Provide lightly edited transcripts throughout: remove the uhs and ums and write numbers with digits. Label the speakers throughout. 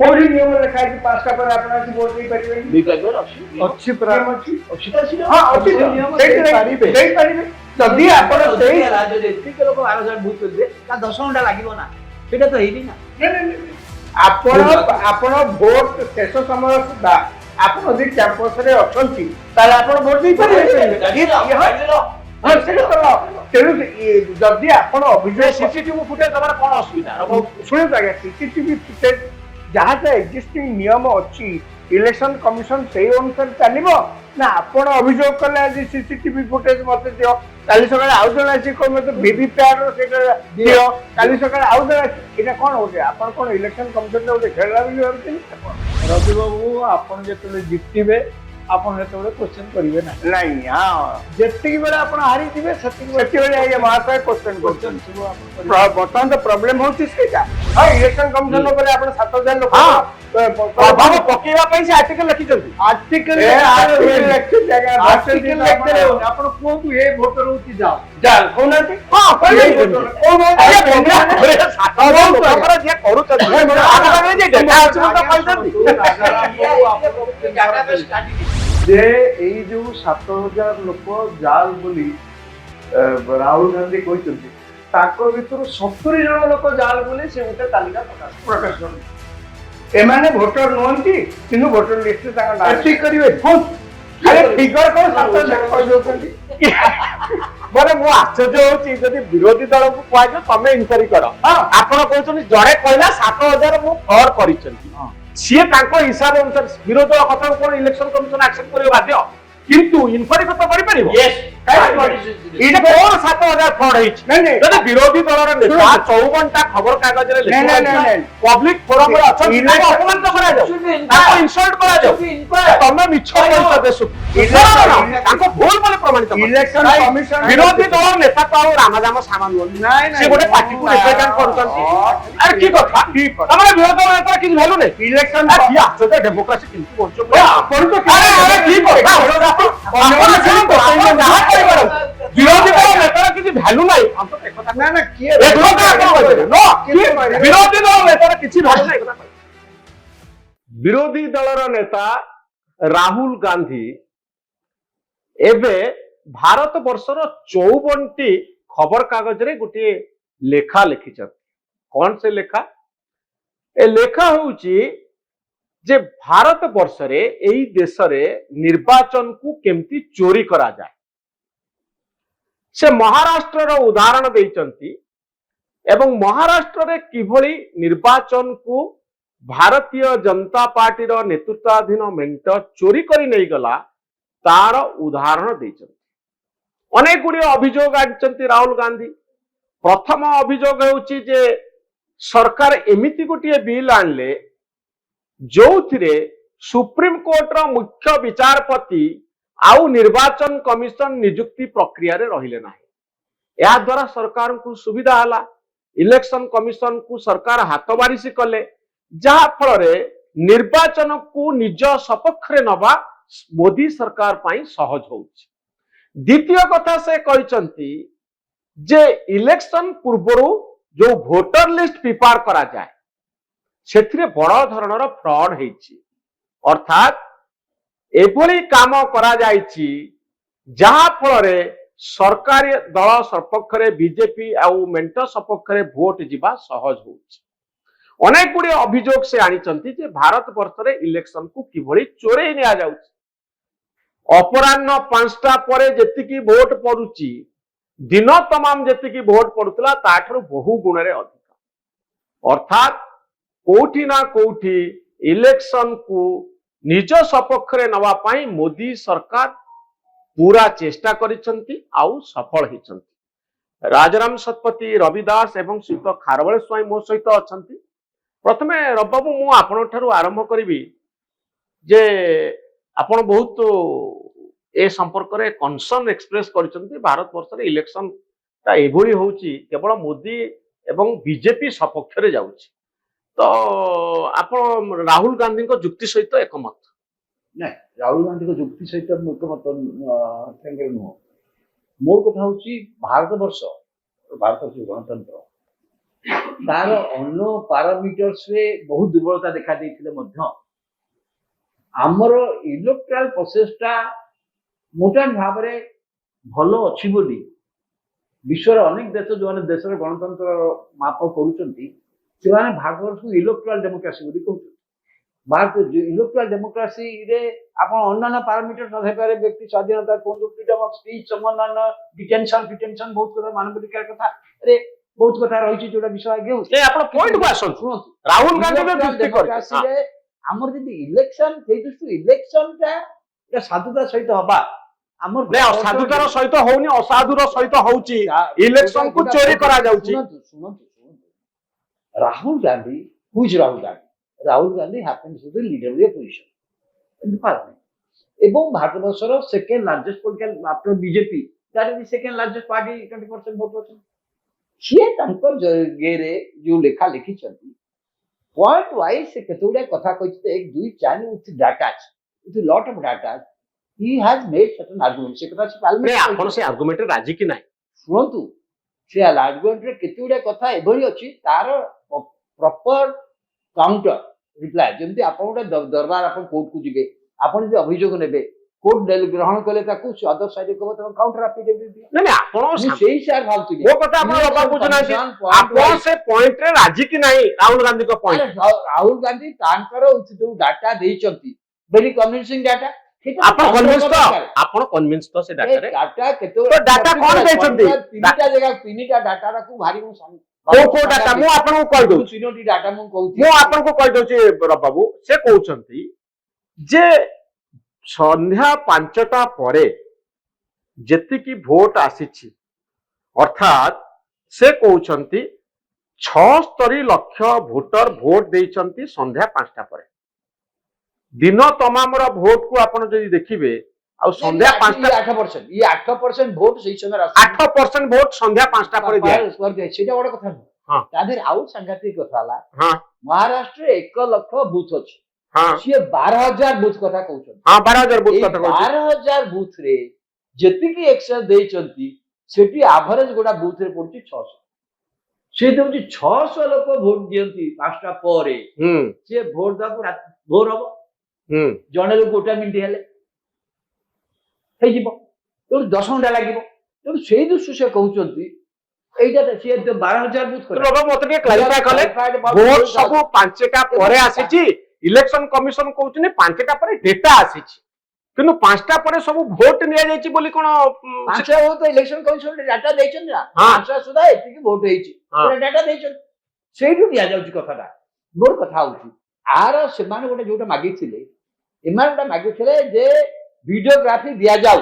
Speaker 1: कोई नियम लिखा है कि 5टा पर आपण आसी वोट दे परिबे
Speaker 2: विकल्प अछि
Speaker 1: अच्छी प्राण
Speaker 2: अछि अछि
Speaker 1: हां अच्छी नियम दे परिबे जदी आपण सेही
Speaker 2: राज्य देती के लोक 12,000 भूत कर दे का 10 घंटा लागिबो ना सेटा तो हेबी ना
Speaker 1: आपण भोट शेष समय सुधा आपण यदि कैंपस रे अछंती ताले आपण भोट दे परिबे हां सेटा तो तेणु जदि आपण अभियोग
Speaker 2: सीसीटीवी फुटेज तमरा कोन असुविधा
Speaker 1: शुणु आज्ञा सीसीटीवी फुटेज जहाँ एक्जिस्टिंग नियम अच्छी इलेक्शन कमिशन से अनुसार चलो ना आपण अभियोग कले आज सीसीटीवी फुटेज मत दियो काली सकाळे आउ जण आसी को मत वीवीपैट दियो काली सकाळे आउ जण एटा कोन होते आपण कोन इलेक्शन कमिशन रे खेळला भी
Speaker 3: रवि बाबू आपण जेतले जितिबे आपण हेतले क्वेश्चन करिवे ना
Speaker 1: नहीं हां
Speaker 3: जेतिक बेले आपण हारी दिबे सेतिक
Speaker 1: सेति बेले आगे महाशय क्वेश्चन
Speaker 3: क्वेश्चन सब आपण
Speaker 1: बर्तमान तो प्रॉब्लम होची सेटा हां इलेक्शन कमिशन ऊपर आपण 7000 लोक
Speaker 2: प्रभाव पकेवा पई से आर्टिकल लिखि जल्दी
Speaker 3: आर्टिकल
Speaker 1: इलेक्शन जगह
Speaker 3: आर्टिकल लेखते आपण कोहू ए वोटर होती जाओ
Speaker 1: जा कोना हां
Speaker 2: जे करू आगे जे डेटा अछि तो
Speaker 3: जे एई जो 7000 लोक जाल बोली राहुल गांधी कहते ताको भितर 70 जन लोक जाल बोली से गोटे तालिका प्रकाश कर
Speaker 1: एमाने वोटर नहंती किनु वोटर लिस्ट ताका नाम
Speaker 3: ठीक करिवे
Speaker 1: अरे फिगर कोन 7000 कह दोछंती
Speaker 2: माने मु आश्चर्य होची जदि विरोधी दल को कहजो तमे इनक्वारी करो आपण कहछन जड़े कहला 7000 मु फ्रॉड करिसंती सीए तांको हिसाब अनुसार विरोध कथा कोन इलेक्शन कमिशन एक्शन करियो बाध्य किंतु इनक्वारी तो करि परिबो यस इटा कोन 7000 फ्रॉड हिच
Speaker 1: नहीं
Speaker 2: जदि विरोधी दलर नेता 54 टा खबर कागज रे लिखो पब्लिक फोरम रे अछन अपमान तो करा जाऊ ताको इंसल्ट करा जाऊ तमे मिछ कहत देसु ताको भूल बोले प्रमाणित
Speaker 1: इलेक्शन कमिशन
Speaker 2: विरोधी दल नेता तो रामदाम सामान
Speaker 1: नहीं
Speaker 2: से गोटे पार्टी को रिप्रेजेंट करछन अरे की कथा हमरा विरोधी दल नेता किछ वैल्यू नै
Speaker 1: इलेक्शन
Speaker 2: की आछो डेमोक्रेसी किंतु बोलछो
Speaker 1: आपण तो
Speaker 2: अरे अरे की कथा विरोधी दल नेता किछ वैल्यू नै हम तो एक कथा
Speaker 1: ना ना किए
Speaker 2: विरोधी दल नेता किछ वैल्यू नै कथा
Speaker 4: विरोधी दलर नेता राहुल गांधी एबे भारत वर्षर 54टी खबर कागज रे गोटे लेखा लिखिछन कौन से लेखा ए लेखा होउची जे भारत वर्ष रे एई देश रे निर्वाचन को केमती चोरी करा जाए से महाराष्ट्र रो उदाहरण देइचंती एवं महाराष्ट्र रे किभली निर्वाचन को भारतीय जनता पार्टी रो नेतृत्वाधीन मेंट चोरी करी नहीं गला तार उदाहरण देइचंती अनेक गुडी अभियोग आनिचंती राहुल गांधी प्रथम अभियोग हेउची जे सरकार एमिति गोटे बिल आनले जो थिरे सुप्रीम कोर्ट रो मुख्य विचारपति आउ निर्वाचन कमिशन नियुक्ति प्रक्रिया रे रहिले नाही या द्वारा सरकार को सुविधा हला इलेक्शन कमिशन को सरकार हाथ बारिशी कले जहा फल रे निर्वाचन को निज सपक्ष रे नबा मोदी सरकार पाई सहज होउची द्वितीय कथा से कहचंती जे इलेक्शन पूर्वरु जो वोटर लिस्ट प्रिपेयर करा जाए सेथिरे बड़ धरणर फ्रॉड हेछि अर्थात एभली काम करा जाइछि जहा फल रे सरकारी दल सपक्ष रे बीजेपी आउ मेंट सपक्ष रे वोट जिबा सहज होउछि अनेक गुडी अभियोग से आनिचंती जे भारत वर्ष रे इलेक्शन को किभली चोरे निया जाउछि अपराह्न 5टा परे जेतिकी वोट पडुची दिन तमाम जेतिकी वोट पडुतला ताठरो बहु गुण रे अधिक अर्थात कोठी ना कोठी इलेक्शन को निज सपक्ष रे नवा पाई मोदी सरकार पूरा चेष्टा करिसंती आउ सफल हिचंती राजाराम शतपति रविदास एवं श्रीयुत खारबेल स्वाई मो सहित अछंती प्रथमे रबाबू मु आपण ठारू आरंभ करिवि जे आपण बहुत ए संपर्क रे कंसर्न एक्सप्रेस करिसंती भारत वर्ष रे इलेक्शन ता एभली होउची केवल मोदी एवं बीजेपी सपक्ष रे जाउची तो आपण राहुल गांधी को जुक्ति सहित एकमत
Speaker 3: नहीं राहुल गांधी को जुक्ति सहित एकमत नुह मोर कथा हूँ भारत वर्ष भारत जो गणतंत्र
Speaker 5: तार अन्य पारामीटर्स रे बहुत दुर्बलता देखा देइथिले मध्य हमर इलेक्ट्राल प्रोसेसटा मोटन भाव रे भलो अछि बोली विश्वर अनेक देश जो देशर गणतंत्र माप करूचंती से भारत को इलेक्ट्राल डेमोक्रेसी बोली कहउछंती भारत इलेक्ट्राल डेमोक्रेसी रे आपण अन्य पैरामीटर नथे पारे व्यक्ति स्वाधीनता कोन फ्रीडम ऑफ स्पीच सम्मान डिटेंशन बहुत कथा मानवाधिकार कथा अरे बहुत कथा रही जोटा विषय आगे
Speaker 4: ए आपण पॉइंट को आसन राहुल गांधी ने दृष्टि
Speaker 5: डेमोक्रेसी रे हमर जदी इलेक्शन से दृष्टि इलेक्शन टा साधुता सहित हबा हमर
Speaker 4: ने असाधुतार सहित होउनी असाधुर सहित होउची इलेक्शन को चोरी करा जाउची
Speaker 5: Rahul Gandhi who is Rahul Gandhi happens to be leader of the opposition in the parliament एवं भारतवर्षर second largest political after BJP that is the second largest party 20% vote अछि से तंकर जगेरे जो लेखा लिखि छथि पॉइंट वाइज से केतोडा कथा कहिते 1 2 4 with data with lot of data he has made certain arguments से कथा से
Speaker 4: ने आपण से आर्गुमेंट राजी कि नाही
Speaker 5: सुनतु से आर्गुमेंट रे केतोडा कथा एभली अछि तार प्रॉपर काउंटर रिप्लाई जेमती आपण गोटे दरबार आपण कोर्ट को जिबे आपण जे अभियोग नेबे कोर्ट ग्रहण कले ताकू अदर साइड को तम काउंटर एफिडेविट दिया
Speaker 4: नहीं आपण
Speaker 5: सेही सार भावतु
Speaker 4: वो कथा आपण बाबा बुझना कि आपण से पॉइंट रे राजी कि नाही राहुल गांधी को पॉइंट
Speaker 5: राहुल गांधी तांकर जो डाटा देइचंती वेरी कन्विंसिंग डाटा
Speaker 4: आपण कन्विंस तो से डाटा रे
Speaker 5: डाटा केतो
Speaker 4: तो डाटा कोन देइचंती
Speaker 5: तीनटा डाटा रखू भारी मु
Speaker 4: को डाटा मु आपण को कहि दउ
Speaker 5: तीनोटी डाटा मु कहू
Speaker 4: मु आपण को कहि दउ छी बाबू से कहउचंती जे संध्या 5टा परे जेतिकी भोट आसीछि अर्थात से कहउचंती 76 लाख भोटर भोट देइचंती संध्या 5टा परे दिन तमामर भोट को आपण जदि देखिबे आ संध्या 5टा
Speaker 5: 8% ये 8% भोट सही समय
Speaker 4: 8% भोट संध्या 5टा परे दिया
Speaker 5: सेटा बड़ कथा
Speaker 4: हां
Speaker 5: तादेर आउ सांघातिक कथा हला
Speaker 4: हां
Speaker 5: महाराष्ट्र 1 लाख बूथ अछि
Speaker 4: हां
Speaker 5: से 12000 बूथ कथा कहउछन
Speaker 4: हां 12000 बूथ कथा कहउछन
Speaker 5: 12000 बूथ रे जेतिकी एक्सेस देइचंती सेठी एवरेज गोडा बूथ रे पड़छि 600 से देउछि 600 लोक भोट दियंती 5टा परे से भोट दाकू भोर हबो जने लोक गोटा मिनिट हेले हे जीवो तो 10 घंटा लागिवो तो सेही दृश्य से कहउचंती एइटा से 12000 बूथ करे
Speaker 4: बाबा मते के क्लैरिफाई कले भोट सब 5टा परे आसीची इलेक्शन कमिशन कहउछने 5टा परे डेटा आसीची किनु 5टा परे सब भोट निया जायची बोली कोन
Speaker 5: 5टा हो तो इलेक्शन कमिशन डाटा दैछन ना 5टा सुदा एतिकी भोट हेची पूरा डाटा दैछन सेही निया जाउची कथाटा मोर कथा होची आर सेमान गोटे जोटा मागिथिले एमान गोटा मागिथिले जे वीडियोग्राफी दिया जाऊ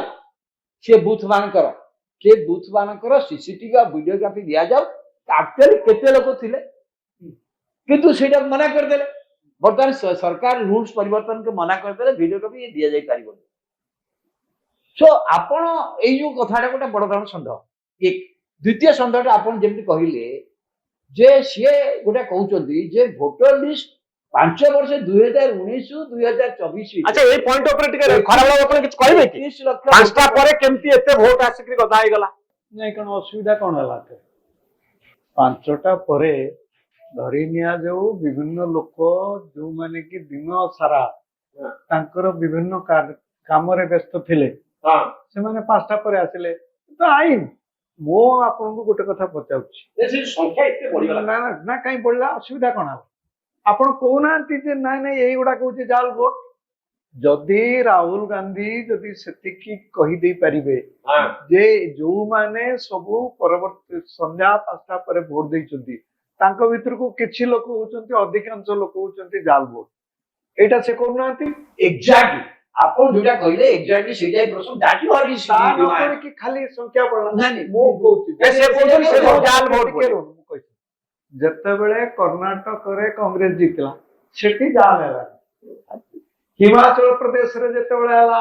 Speaker 5: से बूथ मानकर सीसीटीवी और वीडियोग्राफी दिया जाऊ एक्चुअली केते लोक थिले किंतु सेटा मना कर देले बर्तमान सरकार रूल्स परिवर्तन के मना कर देले वीडियोग्राफी दिया जाय पारिबो सो आपण एई जो कथाटा गोटे बड़ धरण संदेह एक द्वितीय संदेहटा आपण जेमति कहिले जे से गोटे कहउचंती जे वोटर लिस्ट 5 वर्ष 2019 2024
Speaker 4: अच्छा ए पॉइंट ऊपर टिके खराब अपन किछ कहबे कि
Speaker 5: 30 लाख
Speaker 4: 5टा परे केमती एते वोट आसिकरी गदा आइ गला
Speaker 3: नहीं कौन असुविधा कौन है 5टा परे धरी निया जाऊ विभिन्न लोक जो माने कि दिन सारा तांकर विभिन्न काम रे व्यस्त थिले
Speaker 4: हां
Speaker 3: से माने 5टा परे आसिले तो आईन मो आपन को गोटे कथा पचाउछि
Speaker 4: से संख्या एते बढ़ी गला
Speaker 3: ना ना काई पड़ला असुविधा कौन है आपण कहूनांती जे नाई नाई एई गुडा कहूछि जाल वोट जदि राहुल गांधी जदि सेतिकी कहि दे परिबे जे जो माने सबु परवर्ती संध्या 5टा परे वोट देइचंती तांको भीतर को किछि लोक होचंती अधिकांश लोक होचंती जाल वोट एटा से कहूनांती
Speaker 5: एग्जैक्टली आपण जोटा कहिले एग्जैक्टली सेटाई प्रश्न दैट यू आर इज
Speaker 3: नकर कि खाली संख्या पड़ला
Speaker 5: नहीं
Speaker 3: मो कहूछि
Speaker 4: से कहउछन से जाल वोट
Speaker 3: जेतेबेले कर्नाटक रे कांग्रेस जितला सेठी जाल हैला हिमाचल प्रदेश रे जेतेबेले हैला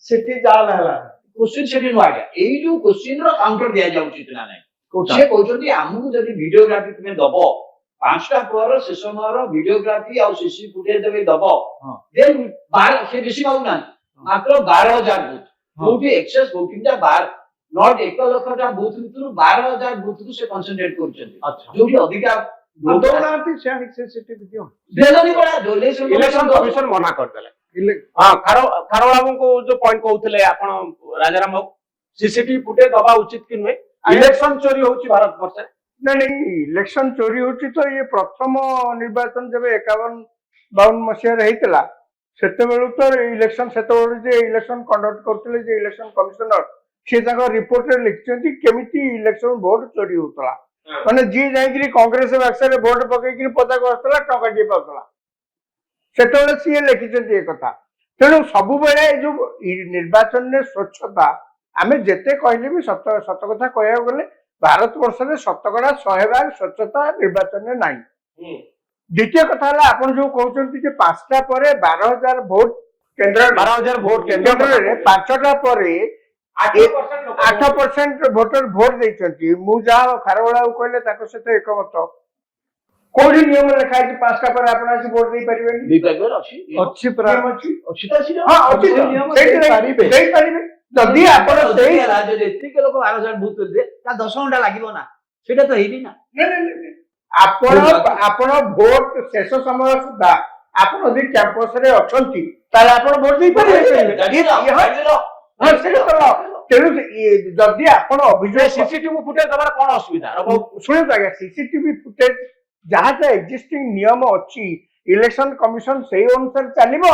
Speaker 3: सेठी जाल हैला
Speaker 5: क्वेश्चन सेठी नो आइडिया एई जो क्वेश्चन रो काउंटर दिया जाउची तना नै से कहउछन हमहु जदी वीडियोग्राफी तुमे दबो 5टा पर सेशनर वीडियोग्राफी आ सीसी फुटेज देबे दबो देन 12 से बेसी माउ ना मात्र 12000 बूथ जोटी एक्सेस वोटिंग दा 12 नॉट 1 लाखटा बूथ भितर 12000 बूथ को से कंसंट्रेट करछन
Speaker 3: अच्छा
Speaker 5: जोटी अधिका
Speaker 3: ଦଉନାହାନ୍ତି ସେ ଆଣିକି ସିସିଟିଭି ଦିଅ।
Speaker 5: ଦେଲନି ପରା ଇଲେକ୍ସନ
Speaker 4: ଇଲେକ୍ସନ କମିଶନ ମନା କରିଦେଲେ। ହଁ ଖାରବେଳ ବାବୁଙ୍କୁ ଯୋଉ ପଏଣ୍ଟ କହୁଥିଲେ ଆପଣ ରାଜାରାମ ବାବୁ, ସିସିଟିଭି ଫୁଟେଜ ଦବା ଉଚିତ କି ନୁହେଁ? ଇଲେକ୍ସନ ଚୋରି ହଉଛି ଭାରତ ବର୍ଷରେ।
Speaker 1: ନାଇଁ ଇଲେକ୍ସନ ଚୋରି ହଉଛି ତ ଇଏ ପ୍ରଥମ ନିର୍ବାଚନ ଯେବେ 51-52 ମସିହାରେ ହେଇଥିଲା ସେତେବେଳୁ ତ ଇଲେକ୍ସନ ସେତେବେଳୁ ଯେ ଇଲେକ୍ସନ କଣ୍ଡକ୍ଟ କରୁଥିଲେ ଯେ ଇଲେକ୍ସନ କମିଶନର ସିଏ ତାଙ୍କ ରିପୋର୍ଟରେ ଲିଖିଛନ୍ତି କେମିତି ଇଲେକ୍ସନ ଭୋଟ ଚୋରି ହଉଥିଲା। ମାନେ ଯିଏ ଯାଇକିରି କଂଗ୍ରେସ ବାକ୍ସରେ ଭୋଟ ପକେଇକିରି ପଦାକୁ ଆସୁଥିଲା ଟଙ୍କାଟିଏ ପାଉଥିଲା, ସେତେବେଳେ ସିଏ ଲେଖିଛନ୍ତି ଏ କଥା। ତେଣୁ ସବୁବେଳେ ଏ ଯୋଉ ନିର୍ବାଚନରେ ସ୍ୱଚ୍ଛତା ଆମେ ଯେତେ କହିଲେ ବି ସତ କଥା କହିବାକୁ ଗଲେ ଭାରତ ବର୍ଷରେ 100% ସ୍ୱଚ୍ଛତା ନିର୍ବାଚନରେ ନାହିଁ। ଦ୍ୱିତୀୟ କଥା ହେଲା ଆପଣ ଯୋଉ କହୁଛନ୍ତି ଯେ 5ଟା ପରେ 12,000 ଭୋଟ କେନ୍ଦ୍ର
Speaker 4: 12,000 ଭୋଟ
Speaker 1: କେନ୍ଦ୍ରରେ 5ଟା ପରେ 8% ଭୋଟର ଭୋଟ ଦେଇଛନ୍ତି। ମୁଁ ଯାହା ଖାରବେଳକୁ କହିଲେ ତାଙ୍କ ସହିତ ଏକମତ। କୋଉଠି ନିୟମ ଲେଖା ହେଇଛି 5ଟା ପରେ ଆପଣ ଆସି ଭୋଟ ଦେଇପାରିବେନି?
Speaker 3: ଅଛି ପୁରା
Speaker 1: ଦେଇପାରିବେ। ଯଦି ଆପଣ ସେଇ
Speaker 5: ଏତିକି ଲୋକ 12,000 ବୁଥ କରିବେ ତା 10 ଘଣ୍ଟା ଲାଗିବ ନା, ସେଇଟା ତ ହେଇନି ନା।
Speaker 1: ଆପଣ ଭୋଟ ଶେଷ ସମୟ ସୁଦ୍ଧା ଆପଣ ଯଦି କ୍ୟାମ୍ପସରେ ଅଛନ୍ତି ତାହେଲେ ଆପଣ ଭୋଟ ଦେଇପାରିବେ। ତେଣୁ ଯଦି ଆପଣ ଅଭିଯୋଗ
Speaker 4: ସିସିଟିଭି ଫୁଟେଜ ଦବାର କଣ ଅସୁବିଧା?
Speaker 1: ଶୁଣନ୍ତୁ ଆଜ୍ଞା, ସିସିଟିଭି ଫୁଟେଜ ଯାହା ତ ଏକ୍ଜିଷ୍ଟିଂ ନିୟମ ଅଛି ଇଲେକ୍ସନ କମିଶନ ସେଇ ଅନୁସାରେ ଚାଲିବ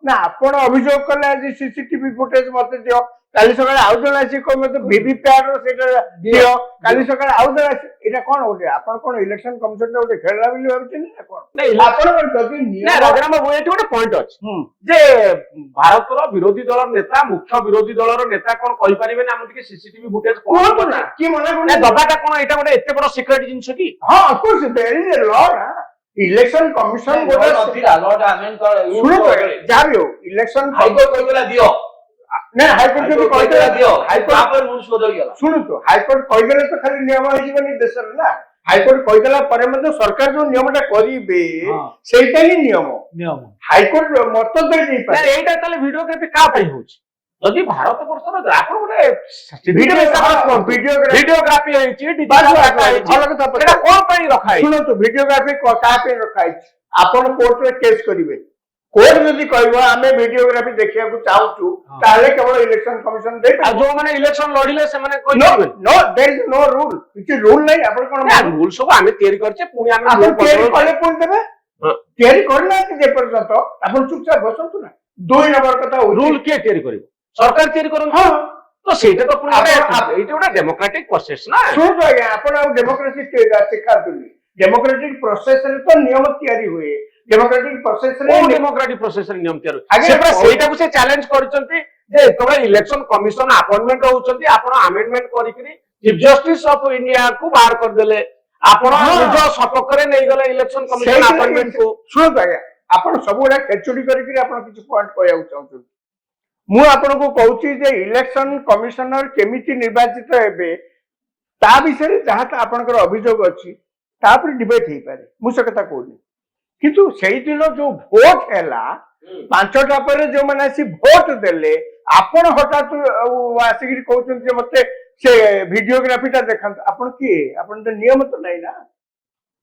Speaker 1: ନା ଆପଣ ଅଭିଯୋଗ କଲେ ଆଜି ସିସିଟିଭି ଫୁଟେଜ ମତେ ଦିଅ, କାଲି ସକାଳେ ଆଉ ଜଣେ ଆସି କହ ମତେ ଭିଭିପ୍ୟାଟ ସେଇଟା ଦିଅ, କାଲି ସକାଳେ ଆଉ ଜଣେ ଆସି, ଏଇଟା କଣ ଗୋଟେ ଆପଣ କଣ ଇଲେକ୍ସନ କମିଶନ ଗୋଟେ ଖେଳିଲା ବୋଲି ଭାବୁଛନ୍ତି ନା କଣ? ଆପଣଙ୍କର ଯଦି
Speaker 4: ରାଜାରାମ ବାବୁ ଏଠି ଗୋଟେ ପଏଣ୍ଟ ଅଛି ଯେ ଭାରତର ବିରୋଧୀ ଦଳର ନେତା, ମୁଖ୍ୟ ବିରୋଧୀ ଦଳର ନେତା କଣ କହିପାରିବେ ନା ଆମେ ଟିକେ ସିସିଟିଭି ଫୁଟେଜ
Speaker 1: କୁହନ୍ତୁ ନା, କିଏ ମନା କରୁଛି?
Speaker 4: ଦବାଟା କଣ ଏଇଟା ଗୋଟେ ଏତେ ବଡ ସିକ୍ରେଟ ଜିନିଷ କି?
Speaker 1: ହଁ ଅଫକୋର୍ସ ଦେयर ଇଜ ଏ ଲ ନା। ଇଲେକ୍ସନ କମିଶନ ଗୋଟେ ଯାହା ବି ହଉ ଇଲେକ୍ସନ
Speaker 5: ଦିଅ
Speaker 1: ନା ହାଇକୋର୍ଟ ଯଦି କହିଦେଲା
Speaker 5: ଦିଅ
Speaker 1: ଶୁଣନ୍ତୁ ହାଇକୋର୍ଟ କହିଦେଲେ ତ ଖାଲି ନିୟମ ହେଇଯିବନି ଦେଶରେ ନା। ହାଇକୋର୍ଟ କହିଦେଲା ପରେ ମଧ୍ୟ ସରକାର ଯୋଉ ନିୟମଟା କରିବେ ସେଇଟା ହିଁ ନିୟମ। ହାଇକୋର୍ଟ ମତ ଦେଇପାରେ।
Speaker 4: ଏଇଟା ତାହେଲେ ଭିଡିଓଗ୍ରାଫି କାହା ପାଇଁ ହଉଛି? ଯଦି ଭାରତ ବର୍ଷର ଆପଣ ଗୋଟେ ଭିଡିଓଗ୍ରାଫି ହେଇଛି କଣ ପାଇଁ ରଖା ହେଇଛି?
Speaker 1: ଶୁଣନ୍ତୁ ଭିଡିଓଗ୍ରାଫି କାହା ପାଇଁ ରଖା ହେଇଛି? ଆପଣ କୋର୍ଟରେ କେସ୍ କରିବେ, କୋର୍ଟ ଯଦି କହିବ ଆମେ ଭିଡିଓଗ୍ରାଫି ଦେଖିବାକୁ ଚାହୁଁଛୁ ତାହେଲେ କେବଳ ଇଲେକ୍ସନ କମିଶନ ଦେଇପାରିବ।
Speaker 4: ଯୋଉମାନେ ଇଲେକ୍ସନ ଲଢିଲେ ସେମାନେ କହିପାରିବେ
Speaker 1: no there is no rule, କିଛି ରୁଲ ନାହିଁ। ଆପଣ କଣ
Speaker 4: ରୁଲ ସବୁ ଆମେ ତିଆରି କରିଛେ ପୁଣି ଆମେ
Speaker 1: ତିଆରି କଲେ ପୁଣି ଦେବେ? ତିଆରି କରିନାହାନ୍ତି ଯେ ପର୍ଯ୍ୟନ୍ତ ଆପଣ ଚୁପଚାପ ବସନ୍ତୁ ନା। 2 ନମ୍ବର କଥା
Speaker 4: ରୁଲ କିଏ ତିଆରି କରିବ? ସରକାର ତିଆରି କରନ୍ତୁ। ତ ସେଇଟା ତ ପୁଣି ଏଇଟା ଗୋଟେ ଡେମୋକ୍ରାଟିକ ପ୍ରୋସେସ ନା।
Speaker 1: ଶୁଣନ୍ତୁ ଆଜ୍ଞା, ଆପଣ ଆଉ ଡେମୋକ୍ରେସି ଶିଖାନ୍ତୁନି। ଡେମୋକ୍ରାଟିକ ପ୍ରୋସେସରେ ତ ନିୟମ ତିଆରି ହୁଏ। ଡେମୋକ୍ରାଟିକ ପ୍ରୋସେସରେ
Speaker 4: ଡେମୋକ୍ରାଟିକ ପ୍ରୋସେସରେ ନିୟମ ତିଆରି ସେଇଟାକୁ ସେ ଚ୍ୟାଲେଞ୍ଜ କରିଛନ୍ତି ଯେ ଯେତେବେଳେ ଇଲେକ୍ସନ କମିଶନ ଆପଏଣ୍ଟମେଣ୍ଟ ହଉଛନ୍ତି ଆପଣ ଆମେଣ୍ଡମେଣ୍ଟ କରିକିରି ଚିଫ ଜଷ୍ଟିସ ଅଫ ଇଣ୍ଡିଆକୁ ବାହାର କରିଦେଲେ, ଆପଣ ନିଜ ସପକ୍ଷରେ ନେଇଗଲେ ଇଲେକ୍ସନ କମିଶନ ଆପଏଣ୍ଟମେଣ୍ଟକୁ।
Speaker 1: ଶୁଣନ୍ତୁ ଆଜ୍ଞା, ଆପଣ ସବୁଗୁଡା ଖେଚୁଡି କରିକିରି ଆପଣ କିଛି ପଏଣ୍ଟ କହିବାକୁ ଚାହୁଁଛନ୍ତି। ମୁଁ ଆପଣଙ୍କୁ କହୁଛି ଯେ ଇଲେକ୍ସନ କମିଶନର କେମିତି ନିର୍ବାଚିତ ହେବେ ତା ବିଷୟରେ ଯାହା ଆପଣଙ୍କର ଅଭିଯୋଗ ଅଛି ତାପରେ ଡିବେଟ ହେଇପାରେ, ମୁଁ ସେ କଥା କହୁନି। କିନ୍ତୁ ସେଇଦିନ ଯୋଉ ଭୋଟ ହେଲା 5ଟା ପରେ ଯୋଉମାନେ ଆସି ଭୋଟ ଦେଲେ ଆପଣ ହଠାତ୍ ଆସିକିରି କହୁଛନ୍ତି ଯେ ମତେ ସେ ଭିଡିଓଗ୍ରାଫିଟା ଦେଖାନ୍ତୁ। ଆପଣ କିଏ? ଆପଣ ତ ନିୟମ ତ ନାହିଁ ନା।